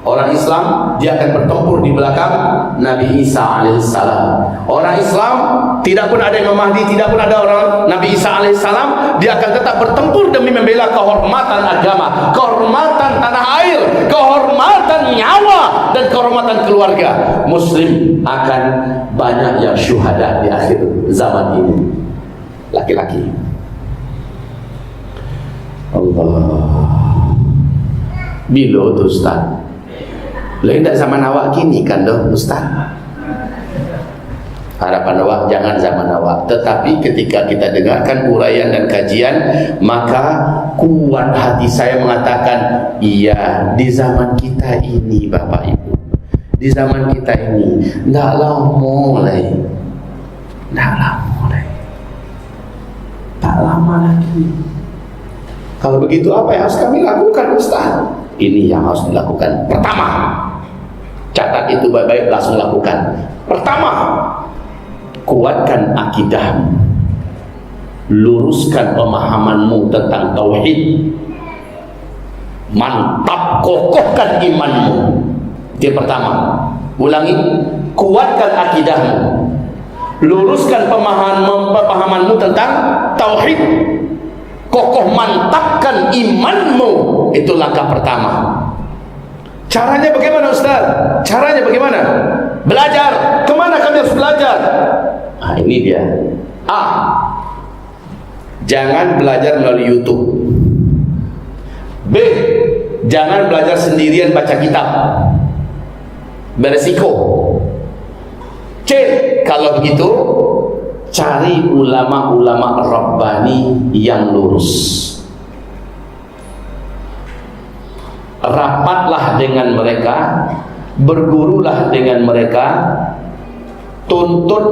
Orang Islam, dia akan bertempur di belakang Nabi Isa alaihissalam. Orang Islam, tidak pun ada Imam Mahdi, tidak pun ada orang Nabi Isa alaihissalam, dia akan tetap bertempur demi membela kehormatan agama, kehormatan tanah air, kehormatan nyawa, dan kehormatan keluarga. Muslim akan banyak yang syuhada di akhir zaman ini. Laki-laki. Allah. Bila tu Ustaz? Lain tak zaman awak kini kan doh Ustaz. Harapan awak jangan zaman awak, tetapi ketika kita dengarkan uraian dan kajian, maka kuat hati saya mengatakan, iya, di zaman kita ini Bapak Ibu, di zaman kita ini ndaklah mulai, tak lama lagi. Kalau begitu apa yang harus kami lakukan Ustaz? Ini yang harus dilakukan. Pertama, catat itu baik-baik, langsung lakukan. Pertama, kuatkan akidahmu, luruskan pemahamanmu tentang tauhid, mantap, kokohkan imanmu. Itu yang pertama. Ulangi, kuatkan akidahmu, luruskan pemahamanmu tentang tauhid, kokoh mantapkan imanmu. Itu langkah pertama. Caranya bagaimana Ustaz? Caranya bagaimana? Belajar. Kemana kami harus belajar? Nah, ini dia. A. Jangan belajar melalui YouTube. B. Jangan belajar sendirian baca kitab, beresiko. C. Kalau begitu, cari ulama-ulama Rabbani yang lurus. Rapatlah dengan mereka, bergurulah dengan mereka, tuntut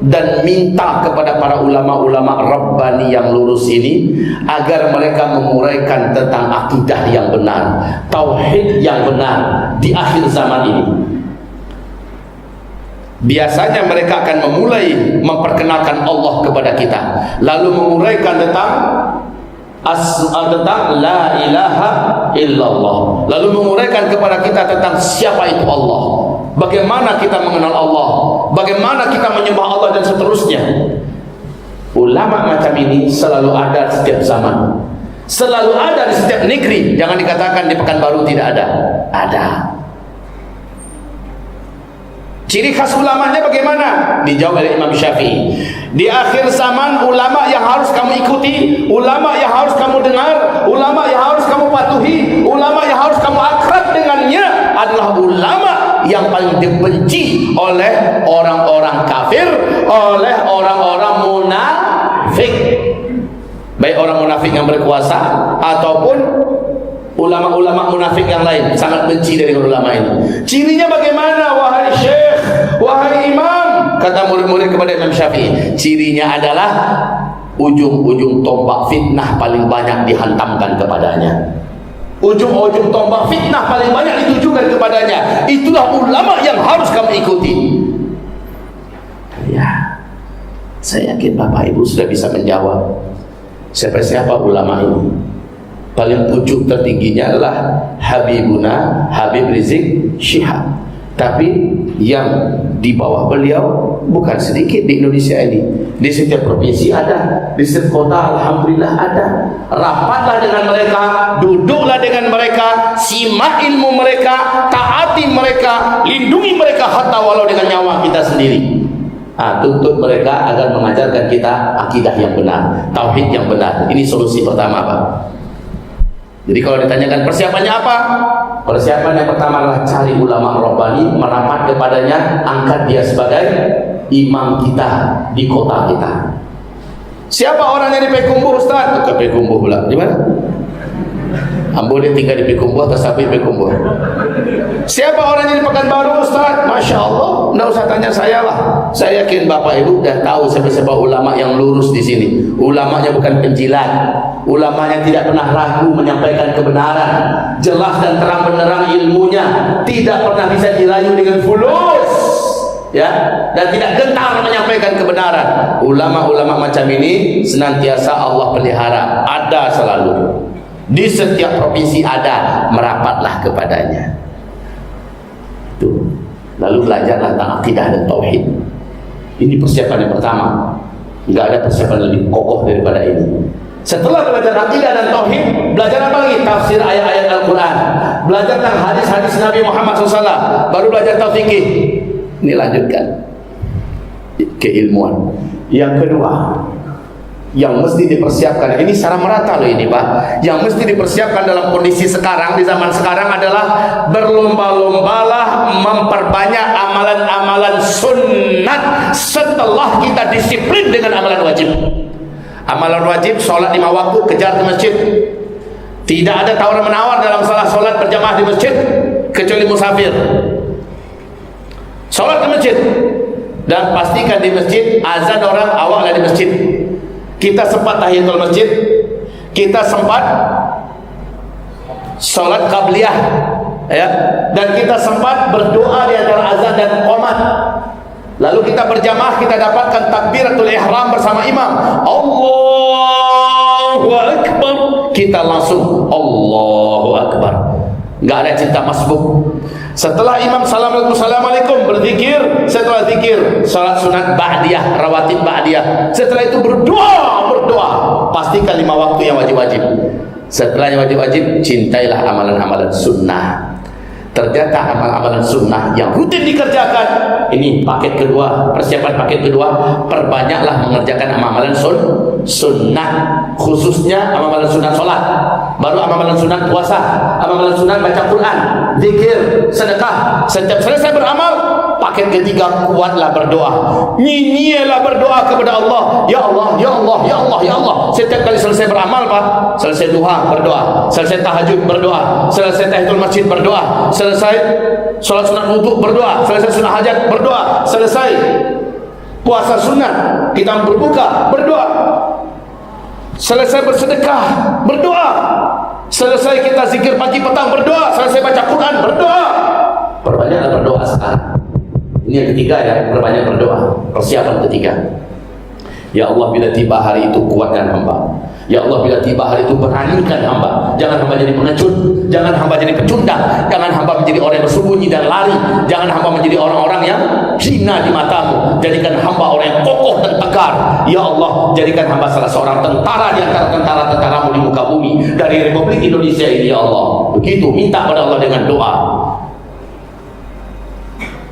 dan minta kepada para ulama-ulama Rabbani yang lurus ini agar mereka menguraikan tentang akidah yang benar, tauhid yang benar di akhir zaman ini. Biasanya mereka akan memulai memperkenalkan Allah kepada kita, lalu menguraikan tentang la ilaha illallah, lalu menguraikan kepada kita tentang siapa itu Allah, bagaimana kita mengenal Allah, bagaimana kita menyembah Allah, dan seterusnya. Ulama macam ini selalu ada di setiap zaman, selalu ada di setiap negeri. Jangan dikatakan di Pekanbaru tidak ada. Ada. Ciri khas ulamanya bagaimana? Dijawab oleh Imam Syafi'i. Di akhir zaman, ulama yang harus kamu ikuti, ulama yang harus kamu dengar, ulama yang harus kamu patuhi, ulama yang harus kamu akrab dengannya adalah ulama yang paling dibenci oleh orang-orang kafir, oleh orang-orang munafik. Baik orang munafik yang berkuasa ataupun ulama-ulama munafik yang lain sangat benci dari ulama ini. Cirinya bagaimana, wahai syekh, wahai imam, kata murid-murid kepada Imam Syafi'i, cirinya adalah ujung-ujung tombak fitnah paling banyak dihantamkan kepadanya. Ujung-ujung tombak fitnah paling banyak ditujukan kepadanya. Itulah ulama yang harus kami ikuti. Ya, saya yakin Bapak Ibu sudah bisa menjawab siapa ulama ini. Paling pucuk tertingginya adalah Habibuna Habib Rizik Syihab. Tapi yang di bawah beliau bukan sedikit di Indonesia ini. Di setiap provinsi ada, di setiap kota alhamdulillah ada. Rapatlah dengan mereka, duduklah dengan mereka, simak ilmu mereka, taati mereka, lindungi mereka hatta walau dengan nyawa kita sendiri. Tuntut mereka agar mengajarkan kita akidah yang benar, tauhid yang benar. Ini solusi pertama, Pak. Jadi kalau ditanyakan persiapannya apa? Persiapan yang pertama adalah cari ulama rabbani, merapat kepadanya, angkat dia sebagai imam kita di kota kita. Siapa orangnya di Pekumbuh, Ustaz? Ke Pekumbuh pula. Di mana? Ambo dia tinggal di Pekumbuh atau sampai Pekumbuh? Siapa orangnya di Pekanbaru, Ustaz? Masya Allah, nggak usah tanya saya lah. Saya yakin Bapak Ibu sudah tahu siapa-siapa ulama yang lurus di sini. Ulamanya bukan penjilat, ulamanya tidak pernah ragu menyampaikan kebenaran, jelas dan terang benderang ilmunya, tidak pernah bisa dirayu dengan fulus, ya, dan tidak gentar menyampaikan kebenaran. Ulama-ulama macam ini senantiasa Allah pelihara, ada selalu. Di setiap provinsi ada, merapatlah kepadanya. Itu. Lalu belajarlah tentang akidah dan tauhid. Ini persiapan yang pertama. Enggak ada persiapan lebih kokoh daripada ini. Setelah belajar akidah dan tauhid, belajar apa lagi? Tafsir ayat-ayat Al-Quran, belajar tentang hadis-hadis Nabi Muhammad SAW, baru belajar tentang fikih. Ini lanjutkan keilmuan. Yang kedua, yang mesti dipersiapkan, ini secara merata loh ini Pak, yang mesti dipersiapkan dalam kondisi sekarang, di zaman sekarang adalah berlomba-lombalah memperbanyak amalan-amalan sunnat setelah kita disiplin dengan amalan wajib. Amalan wajib, sholat 5 waktu, kejar ke masjid. Tidak ada tawar-menawar dalam salah sholat berjamaah di masjid kecuali musafir. Sholat ke masjid, dan pastikan di masjid azan orang, awaklah di masjid. Kita sempat tahiyatul masjid, kita sempat sholat qabliyah, ya, dan kita sempat berdoa di antara azan dan qomat. Lalu kita berjamaah, kita dapatkan takbiratul ihram bersama imam, Allahu Akbar, kita langsung Allahu Akbar, nggak ada cinta masbuk. Setelah imam assalamualaikum berzikir, setelah zikir salat sunat ba'diyah, rawatib ba'diyah, setelah itu berdoa, pastikan 5 waktu yang wajib-wajib. Setelah yang wajib-wajib, cintailah amalan-amalan sunnah. Ternyata amalan-amalan sunnah yang rutin dikerjakan, ini paket kedua, persiapan paket kedua, perbanyaklah mengerjakan amalan sunnah, khususnya amalan sunnah sholat, baru amalan sunnah puasa, amalan sunnah baca Quran, zikir, sedekah. Setiap selesai beramal, paket ketiga, kuatlah berdoa, nyinyirlah berdoa kepada Allah. Ya Allah, ya Allah, ya Allah, ya Allah. Setiap kali selesai beramal Pak, selesai duha berdoa, selesai tahajud berdoa, selesai tahiyatul masjid berdoa, selesai sholat sunat wudhu berdoa, selesai sunat hajat berdoa, selesai puasa sunat kita berbuka berdoa, selesai bersedekah berdoa, selesai kita zikir pagi petang berdoa, selesai baca Quran berdoa. Perbanyaklah berdoa sekarang. Ini yang ketiga ya, perbanyak berdoa. Persiapan ketiga. Ya Allah, bila tiba hari itu kuatkan hamba. Ya Allah, bila tiba hari itu beranikan hamba. Jangan hamba jadi pengecut, jangan hamba jadi pecundang, jangan hamba menjadi orang yang bersembunyi dan lari, jangan hamba menjadi orang-orang yang hina di matamu. Jadikan hamba orang yang kokoh dan tegar. Ya Allah, jadikan hamba salah seorang tentara di antara tentara-tentaramu di muka bumi dari Republik Indonesia ini. Ya Allah, begitu minta pada Allah dengan doa.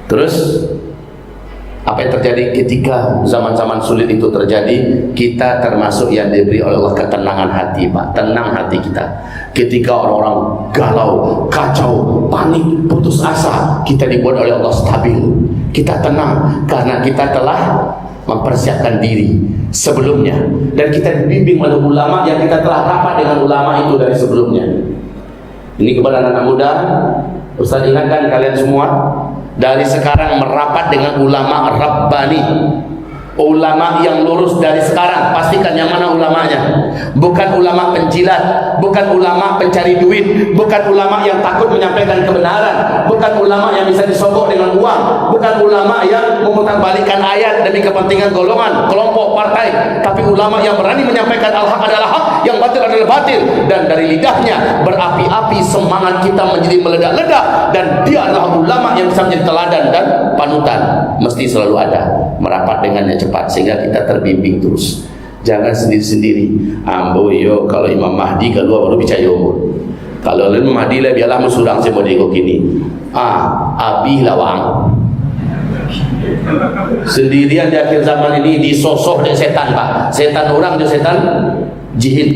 Terus apa yang terjadi ketika zaman-zaman sulit itu terjadi? Kita termasuk yang diberi oleh Allah ketenangan hati, Pak. Tenang hati kita. Ketika orang-orang galau, kacau, panik, putus asa, kita dibuat oleh Allah stabil. Kita tenang karena kita telah mempersiapkan diri sebelumnya, dan kita dibimbing oleh ulama yang kita telah rapat dengan ulama itu dari sebelumnya. Ini kepada anak-anak muda, Ustaz ingatkan kalian semua, dari sekarang merapat dengan ulama Rabbani, ulama yang lurus dari sekarang. Pastikan yang mana ulamanya, bukan ulama penjilat, bukan ulama pencari duit, bukan ulama yang takut menyampaikan kebenaran, bukan ulama yang bisa disogok dengan uang, bukan ulama yang memutarbalikkan ayat demi kepentingan golongan, kelompok, partai, tapi ulama yang berani menyampaikan al-haq adalah hak, yang batil adalah batil, dan dari lidahnya berapi-api semangat kita menjadi meledak-ledak, dan dia adalah ulama yang bisa menjadi teladan dan panutan. Mesti selalu ada, merapat dengannya cepat sehingga kita terbimbing terus. Jangan sendiri-sendiri. Ambo yo kalau Imam Mahdi keluar baru bicara yo. Kalau Imam Mahdi lah biarlah musurang saya model kini. Abi lawang. Sendirian di akhir zaman ini disosok oleh setan, Pak. Setan orang dan setan jihad.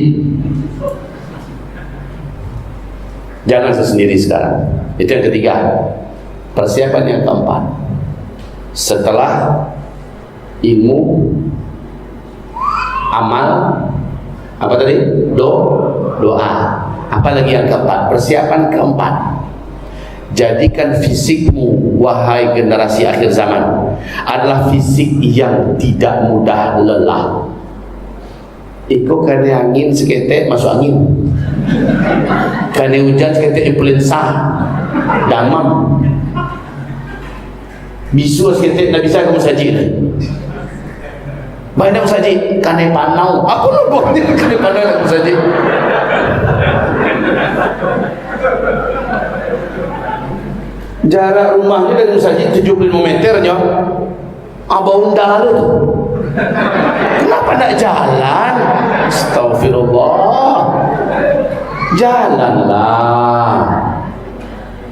Jangan sendiri sekarang. Itu yang ketiga. Persiapan yang keempat. Setelah ilmu, amal, apa tadi? Doa. Apalagi yang keempat? Persiapan keempat. Jadikan fisikmu, wahai generasi akhir zaman, adalah fisik yang tidak mudah lelah. Iko kena angin seketek masuk angin, kena hujan seketek influenza, damam. Bisu seketek tak bisa kamu saji. Banyak saji kane panau. Aku lupa dia kane panau kamu saji. Jarak rumahnya dari saji 75 meternya. Abang undang tu. Kenapa tak jalan? Astagfirullah. Jalanlah.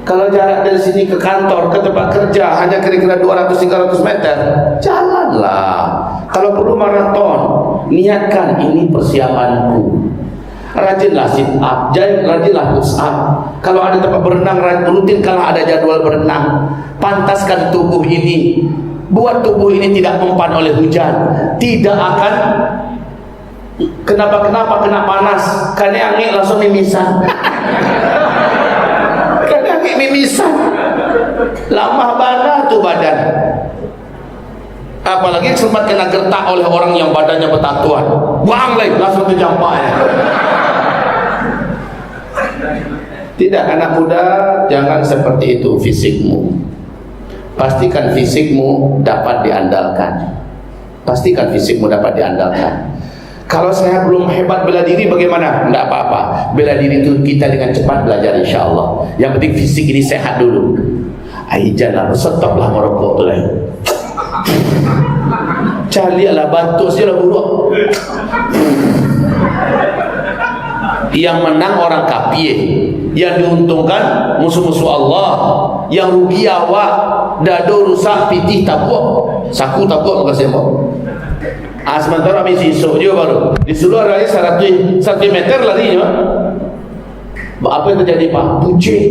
Kalau jarak dari sini ke kantor, ke tempat kerja hanya kira-kira 200-300 meter, jalanlah. Kalau perlu maraton, niatkan ini persiapanku. Rajinlah sit up, rajinlah push up. Kalau ada tempat berenang, rutin kalau ada jadwal berenang. Pantaskan tubuh ini, buat tubuh ini tidak mempan oleh hujan, tidak akan kenapa kena panas, karena angin langsung mimisan. Mimisan lama banget tuh badan, apalagi sempat kena gertak oleh orang yang badannya bertatuan, buang lagi langsung terjampak ya. Tidak, anak muda, jangan seperti itu fisikmu. Pastikan fisikmu dapat diandalkan. Pastikan fisikmu dapat diandalkan. Kalau saya belum hebat bela diri bagaimana? Tidak apa-apa. Bela diri itu kita dengan cepat belajar insya Allah. Yang penting fisik ini sehat dulu. Jangan stoplah merokok tu lain. Carilah batuk saja lah buruk. Yang menang orang kafir, yang diuntungkan musuh-musuh Allah, yang rugi awak, dado rusak, pitih tabuk, saku tabuk makasih mau. Sementara habis esok juga baru disuruh lari 100 meter larinya. Apa yang terjadi Pak? Pucing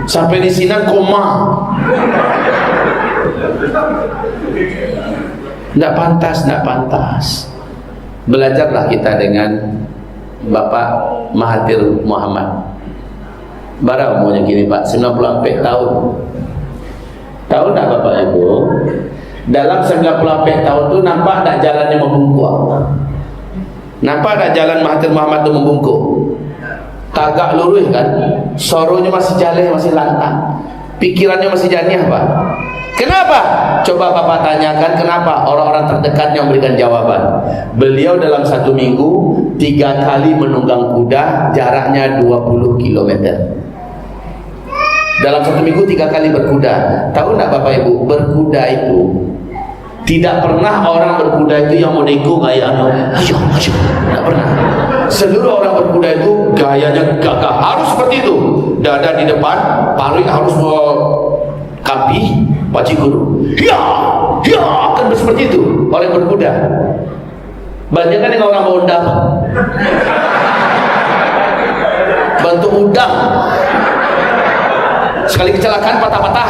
sampai di sini koma. Tidak pantas. Belajarlah kita dengan Bapak Mahathir Muhammad. Barang umurnya gini Pak, 94 tahun. Tahu tak Bapak Ibu? Dalam 94 tahun itu nampak tak jalannya membungkuk? Nampak tak jalan Mahathir Muhammad itu membungkuk? Tagak lurus kan? Soronya masih jalan, masih lantang. Pikirannya masih jernih Pak. Kenapa? Coba Bapak tanyakan kenapa. Orang-orang terdekatnya memberikan jawaban. Beliau dalam 1 minggu 3 kali menunggang kuda, jaraknya 20 km. Dalam 1 minggu 3 kali berkuda. Tahu tak Bapak Ibu? Berkuda itu tidak pernah orang berkuda itu yang modeko gayanya ayo, tidak pernah. Seluruh orang berkuda itu gayanya gagah, harus seperti itu. Dada di depan, paling harus bawa kapi, paci guru. Ya, akan seperti itu oleh berkuda. Bandingkan dengan orang undang, bentuk udang, sekali kecelakaan patah-patah.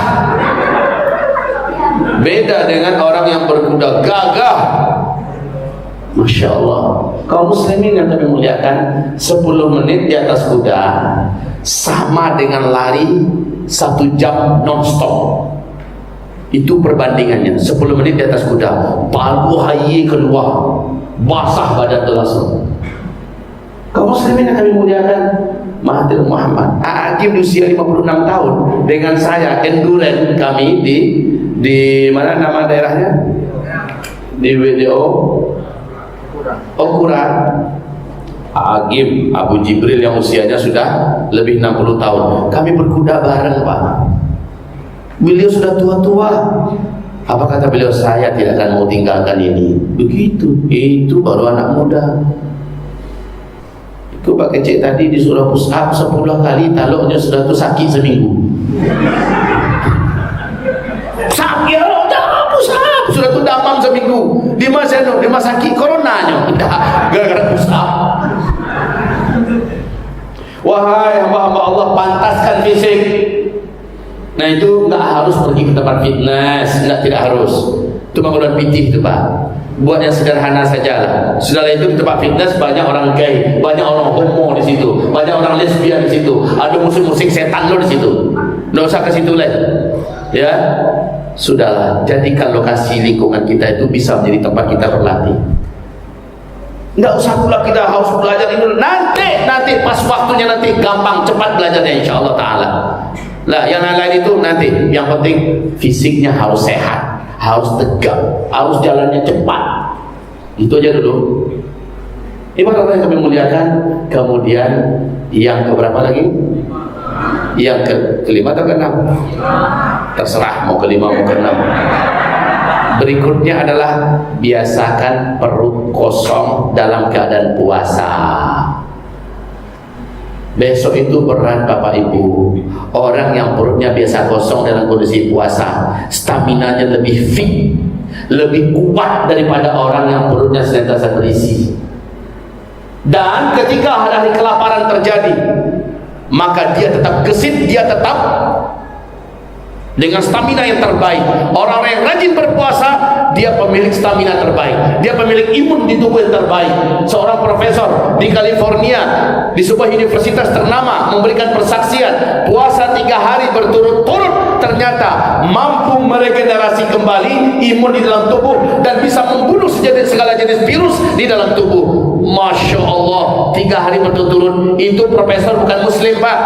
Beda dengan orang yang berkuda gagah. Masya Allah. Kaum muslimin yang kami muliakan, 10 menit di atas kuda sama dengan lari 1 jam non-stop. Itu perbandingannya. 10 menit di atas kuda, palu hayi keluar, basah badan langsung. Kaum muslimin yang kami muliakan, Mahathir Muhammad Agim usia 56 tahun dengan saya endurance kami di mana nama daerahnya, di WDO Ukuran. Agim Abu Jibril yang usianya sudah lebih 60 tahun, kami berkuda bareng Pak. Beliau sudah tua-tua. Apa kata beliau? Saya tidak akan mau tinggalkan ini. Begitu. Itu baru anak muda. Itu Pak Kecik tadi disuruh push up 10 kali, taluknya sudah tuh sakit seminggu. Sakit, jangan push up, sudah tuh damam seminggu. Di mana sakit coronanya? Gara-gara push up. Wahai hamba-hamba Allah, pantaskan fisik. Nah itu nggak harus pergi ke tempat fitness, tidak harus. Itu bangunan pitih itu Pak. Buat yang sederhana saja lah. Setelah itu di tempat fitness banyak orang gay, banyak orang homo di situ, banyak orang lesbian di situ, ada musik-musik setan lo di situ. Nggak usah ke situ lah. Ya, sudahlah. Jadikan lokasi lingkungan kita itu bisa menjadi tempat kita berlatih. Nggak usah pula kita harus belajar ini. Nanti pas waktunya nanti gampang cepat belajarnya insya Allah Taala. Lah yang lain itu nanti. Yang penting fisiknya harus sehat, harus tegak, harus jalannya cepat. Itu aja dulu. Ibarat Allah yang kami muliakan. Kemudian yang keberapa lagi? Yang kelima atau keenam? Terserah mau kelima mau keenam. Berikutnya adalah biasakan perut kosong dalam keadaan puasa. Besok itu berat Bapak Ibu. Orang yang perutnya biasa kosong dalam kondisi puasa, staminanya lebih fit, lebih kuat daripada orang yang perutnya senantiasa berisi. Dan ketika hari kelaparan terjadi, maka dia tetap gesit, dia tetap dengan stamina yang terbaik. Orang yang rajin berpuasa, dia pemilik stamina terbaik, dia pemilik imun di tubuh yang terbaik. Seorang profesor di California, di sebuah universitas ternama, memberikan persaksian puasa 3 hari berturut-turut ternyata mampu meregenerasi kembali imun di dalam tubuh dan bisa membunuh segala jenis virus di dalam tubuh. Masya Allah, 3 hari berturut-turut. Itu profesor bukan muslim Pak.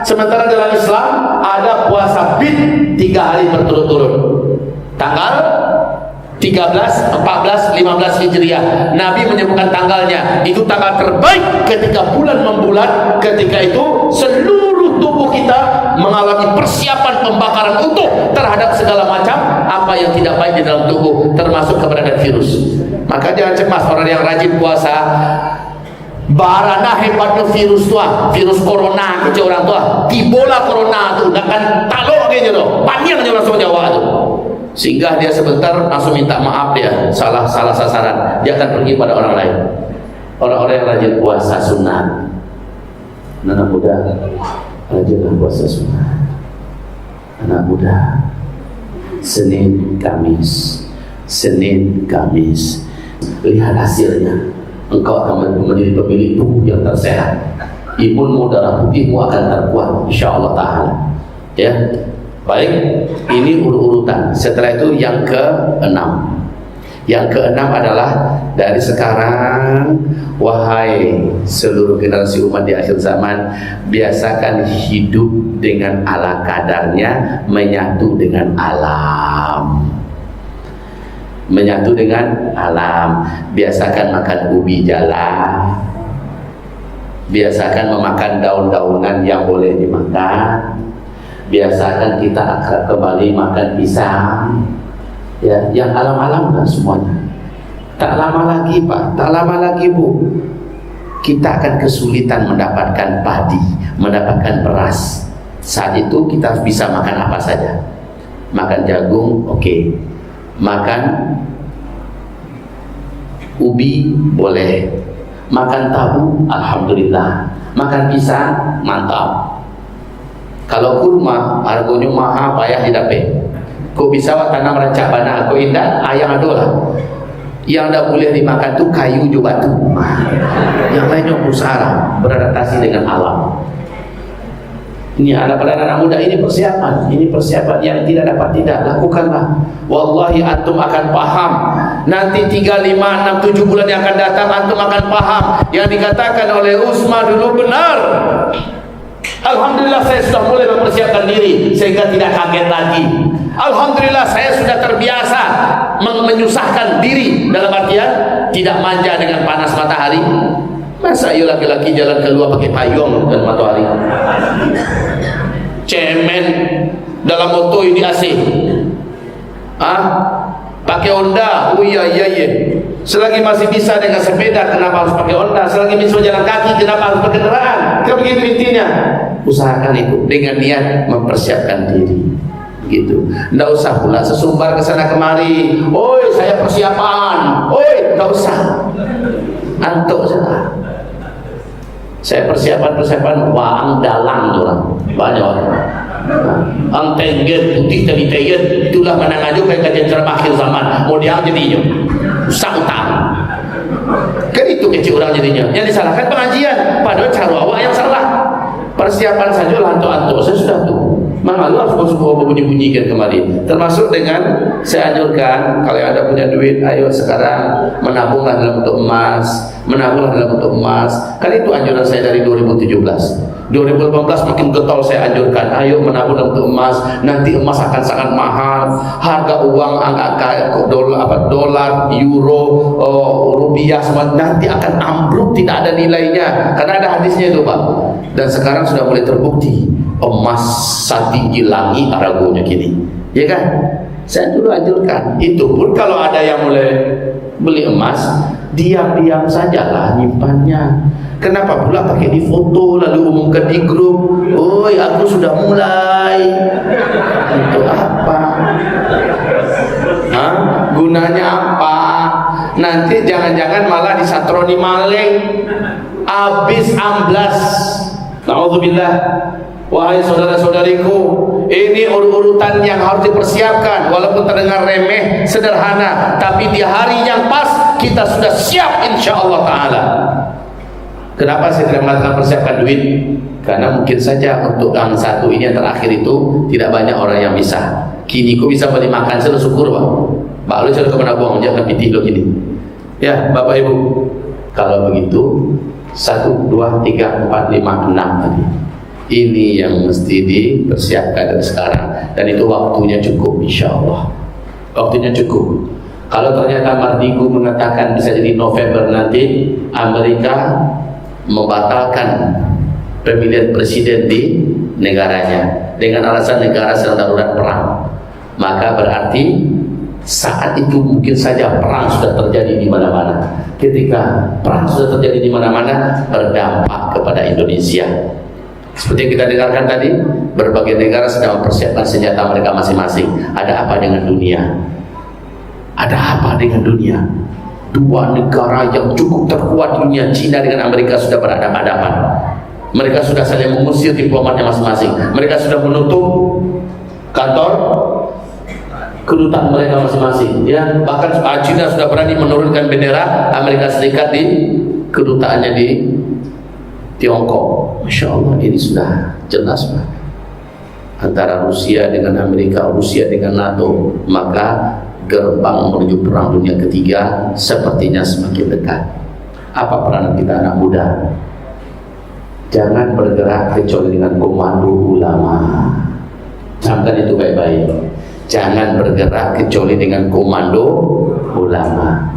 Sementara dalam Islam ada puasa bid 3 hari berturut-turut. Tanggal 13, 14, 15 Hijriah. Nabi menyebutkan tanggalnya. Itu tanggal terbaik ketika bulan membulat. Ketika itu seluruh tubuh kita mengalami persiapan pembakaran utuh terhadap segala macam apa yang tidak baik di dalam tubuh, termasuk keberadaan virus. Maka jangan cemas orang yang rajin puasa. Barana hebatnya virus tua, virus corona gitu orang tua. Tibola corona tuh, akan talok gitu loh. Panjang aja langsung Jawa tuh. Sehingga dia sebentar langsung minta maaf, dia salah sasaran. Dia akan pergi pada orang lain. Orang-orang yang rajin puasa sunat. Anak muda, rajinlah puasa sunat. Anak muda, Senin Kamis. Lihat hasilnya. Engkau akan menjadi pemilik tubuh yang tersehat. Imunmu, darah putihmu akan terkuat insyaallah Ta'ala. Ya, baik, ini urutan. Setelah itu yang ke-6. Yang ke-6 adalah dari sekarang, wahai seluruh generasi umat di akhir zaman, biasakan hidup dengan ala kadarnya, menyatu dengan alam. Menyatu dengan alam. Biasakan makan ubi jalan, biasakan memakan daun-daunan yang boleh dimakan, biasakan kita kembali makan pisang, ya, yang alam-alam lah semuanya. Tak lama lagi Pak, tak lama lagi Bu, kita akan kesulitan mendapatkan padi, mendapatkan beras. Saat itu kita bisa makan apa saja. Makan jagung, oke. Makan ubi boleh, makan tahu alhamdulillah, makan pisang mantap. Kalau kurma harganya mahal, payah didapat. Kau bisa tanam rancak bana, kau indah ayam adolah. Yang tidak boleh dimakan tuh kayu juga batu. Yang lainnya berusaha beradaptasi dengan alam. Ini anak muda, ini persiapan yang tidak dapat tidak lakukanlah. Wallahi antum akan paham nanti 3, 5, 6, 7 bulan yang akan datang. Antum akan paham yang dikatakan oleh Usma dulu benar. Alhamdulillah saya sudah mulai mempersiapkan diri sehingga tidak kaget lagi. Alhamdulillah saya sudah terbiasa menyusahkan diri, dalam artian tidak manja dengan panas matahari. Masa iya laki-laki jalan keluar pakai payung dan matahari? Cemen dalam motor ini AC. Pakai Honda. Oh iya. Selagi masih bisa dengan sepeda, kenapa harus pakai Honda? Selagi bisa jalan kaki, kenapa harus berkendaraan? Kan begitu intinya. Usahakan itu dengan niat mempersiapkan diri. Gitu. Nggak usah pula sesumbar ke sana kemari. Oi, saya persiapan. Oi, nggak usah. Antuk saja. Saya persiapan waang dalang orang banyak orang. Ang tenggen putih tadi tenggen itulah mana ngaju kayak kajian ceramah akhir zaman. Mau dia jadinya usah utang. Kan itu kecil orang jadinya. Yang disalahkan pengajian, padahal cara awak yang salah. Persiapan saja lantuk-antuk saya sudah tuh. Malu harus bunyi-bunyikan kembali. Termasuk dengan saya anjurkan kalau ada punya duit, ayo sekarang menabunglah dalam bentuk emas, Kan itu anjuran saya dari 2017. 2018 makin getol saya anjurkan, ayo menabung dalam bentuk emas. Nanti emas akan sangat mahal, harga uang dolar, euro, rupiah semua nanti akan ambruk, tidak ada nilainya. Karena ada hadisnya itu Pak. Dan sekarang sudah mulai terbukti emas setinggi langit harganya kini, ya kan? Saya dulu anjurkan. Itu pun kalau ada yang mulai beli emas, diam-diam sajalah nyimpannya. Kenapa pula pakai di foto lalu umumkan di grup? Oi, aku sudah mulai. Untuk apa? Gunanya apa? Nanti jangan-jangan malah disatroni maling, habis amblas. Na'udzubillah. Wahai saudara-saudariku, ini urutan yang harus dipersiapkan. Walaupun terdengar remeh, sederhana, tapi di hari yang pas kita sudah siap insyaallah ta'ala. Kenapa saya tidak mengatakan persiapkan duit? Karena mungkin saja untuk yang satu ini yang terakhir itu tidak banyak orang yang bisa. Kini ku bisa beli makan, saya syukur Pak. Pak lu sudah kemana buang jangan pitih lo gini. Ya Bapak Ibu, kalau begitu 1, 2, 3, 4, 5, 6 tadi. Ini yang mesti dipersiapkan dari sekarang, dan itu waktunya cukup insyaallah. Waktunya cukup. Kalau ternyata Mardigu mengatakan bisa jadi November nanti Amerika membatalkan pemilihan presiden di negaranya dengan alasan negara sedang darurat perang, maka berarti saat itu mungkin saja perang sudah terjadi di mana-mana. Ketika perang sudah terjadi di mana-mana, berdampak kepada Indonesia. Seperti yang kita dengarkan tadi, berbagai negara sedang mempersiapkan senjata mereka masing-masing. Ada apa dengan dunia? Ada apa dengan dunia? Dua negara yang cukup terkuat di dunia, China dengan Amerika, sudah berhadapan-hadapan. Mereka sudah saling mengusir diplomatnya masing-masing. Mereka sudah menutup kantor kedutaan mereka masing-masing. Ya, bahkan China sudah berani menurunkan bendera Amerika Serikat di kedutaannya di Tiongkok. Masya Allah, ini sudah jelas Pak. Antara Rusia dengan Amerika, Rusia dengan NATO, maka gerbang menuju perang dunia ketiga sepertinya semakin dekat. Apa peranan kita anak muda? Jangan bergerak kecuali dengan komando ulama. Camkan itu baik-baik. Jangan bergerak kecuali dengan komando ulama.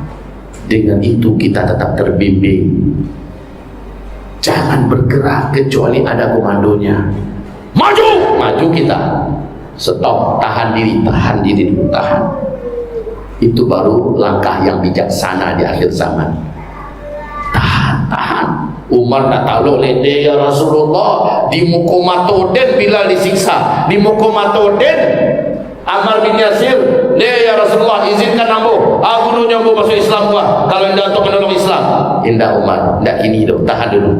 Dengan itu kita tetap terbimbing. Jangan bergerak kecuali ada komandonya. Maju, maju kita. Stop, tahan diri dulu, tahan. Itu baru langkah yang bijaksana di akhir zaman. Tahan. Umar kata lo lede ya Rasulullah, di mukomatoden bila disiksa, di mukomatoden. Ammar bin Yasir, le ya Rasulullah, izinkan ambo, aku dulu nyambo masuk Islam gua. Kalau tidak untuk menolong Islam, indah Umar, tidak kini dong, tahan dulu.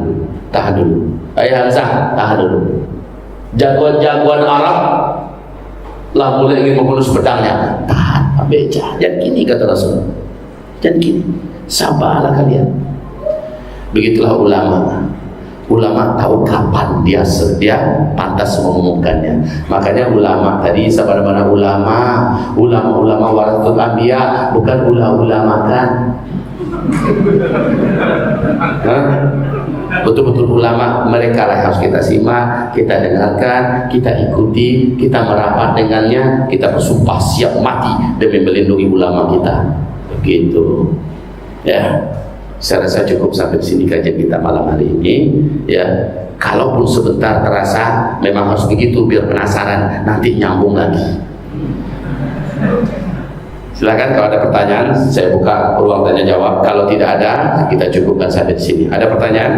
Ayah Hamzah, tahan dulu. Jagoan-jagoan Arab lah mulai ingin membunuh pedangnya, tahan, beca, jangan kini kata Rasul, jangan kini, sabarlah kalian. Begitulah ulama. Ulama tahu kapan dia pantas mengumumkannya. Makanya ulama tadi sabana ulama warathul anbiya, bukan ulama kan. Betul-betul ulama, mereka lah harus kita simak, kita dengarkan, kita ikuti, kita merapat dengannya, kita bersumpah siap mati demi melindungi ulama kita. Begitu. Ya. Saya rasa cukup sampai di sini kajian kita malam hari ini. Ya, kalaupun sebentar terasa, memang harus begitu biar penasaran, nanti nyambung lagi. Silakan kalau ada pertanyaan, saya buka ruang tanya jawab. Kalau tidak ada, kita cukupkan sampai di sini. Ada pertanyaan?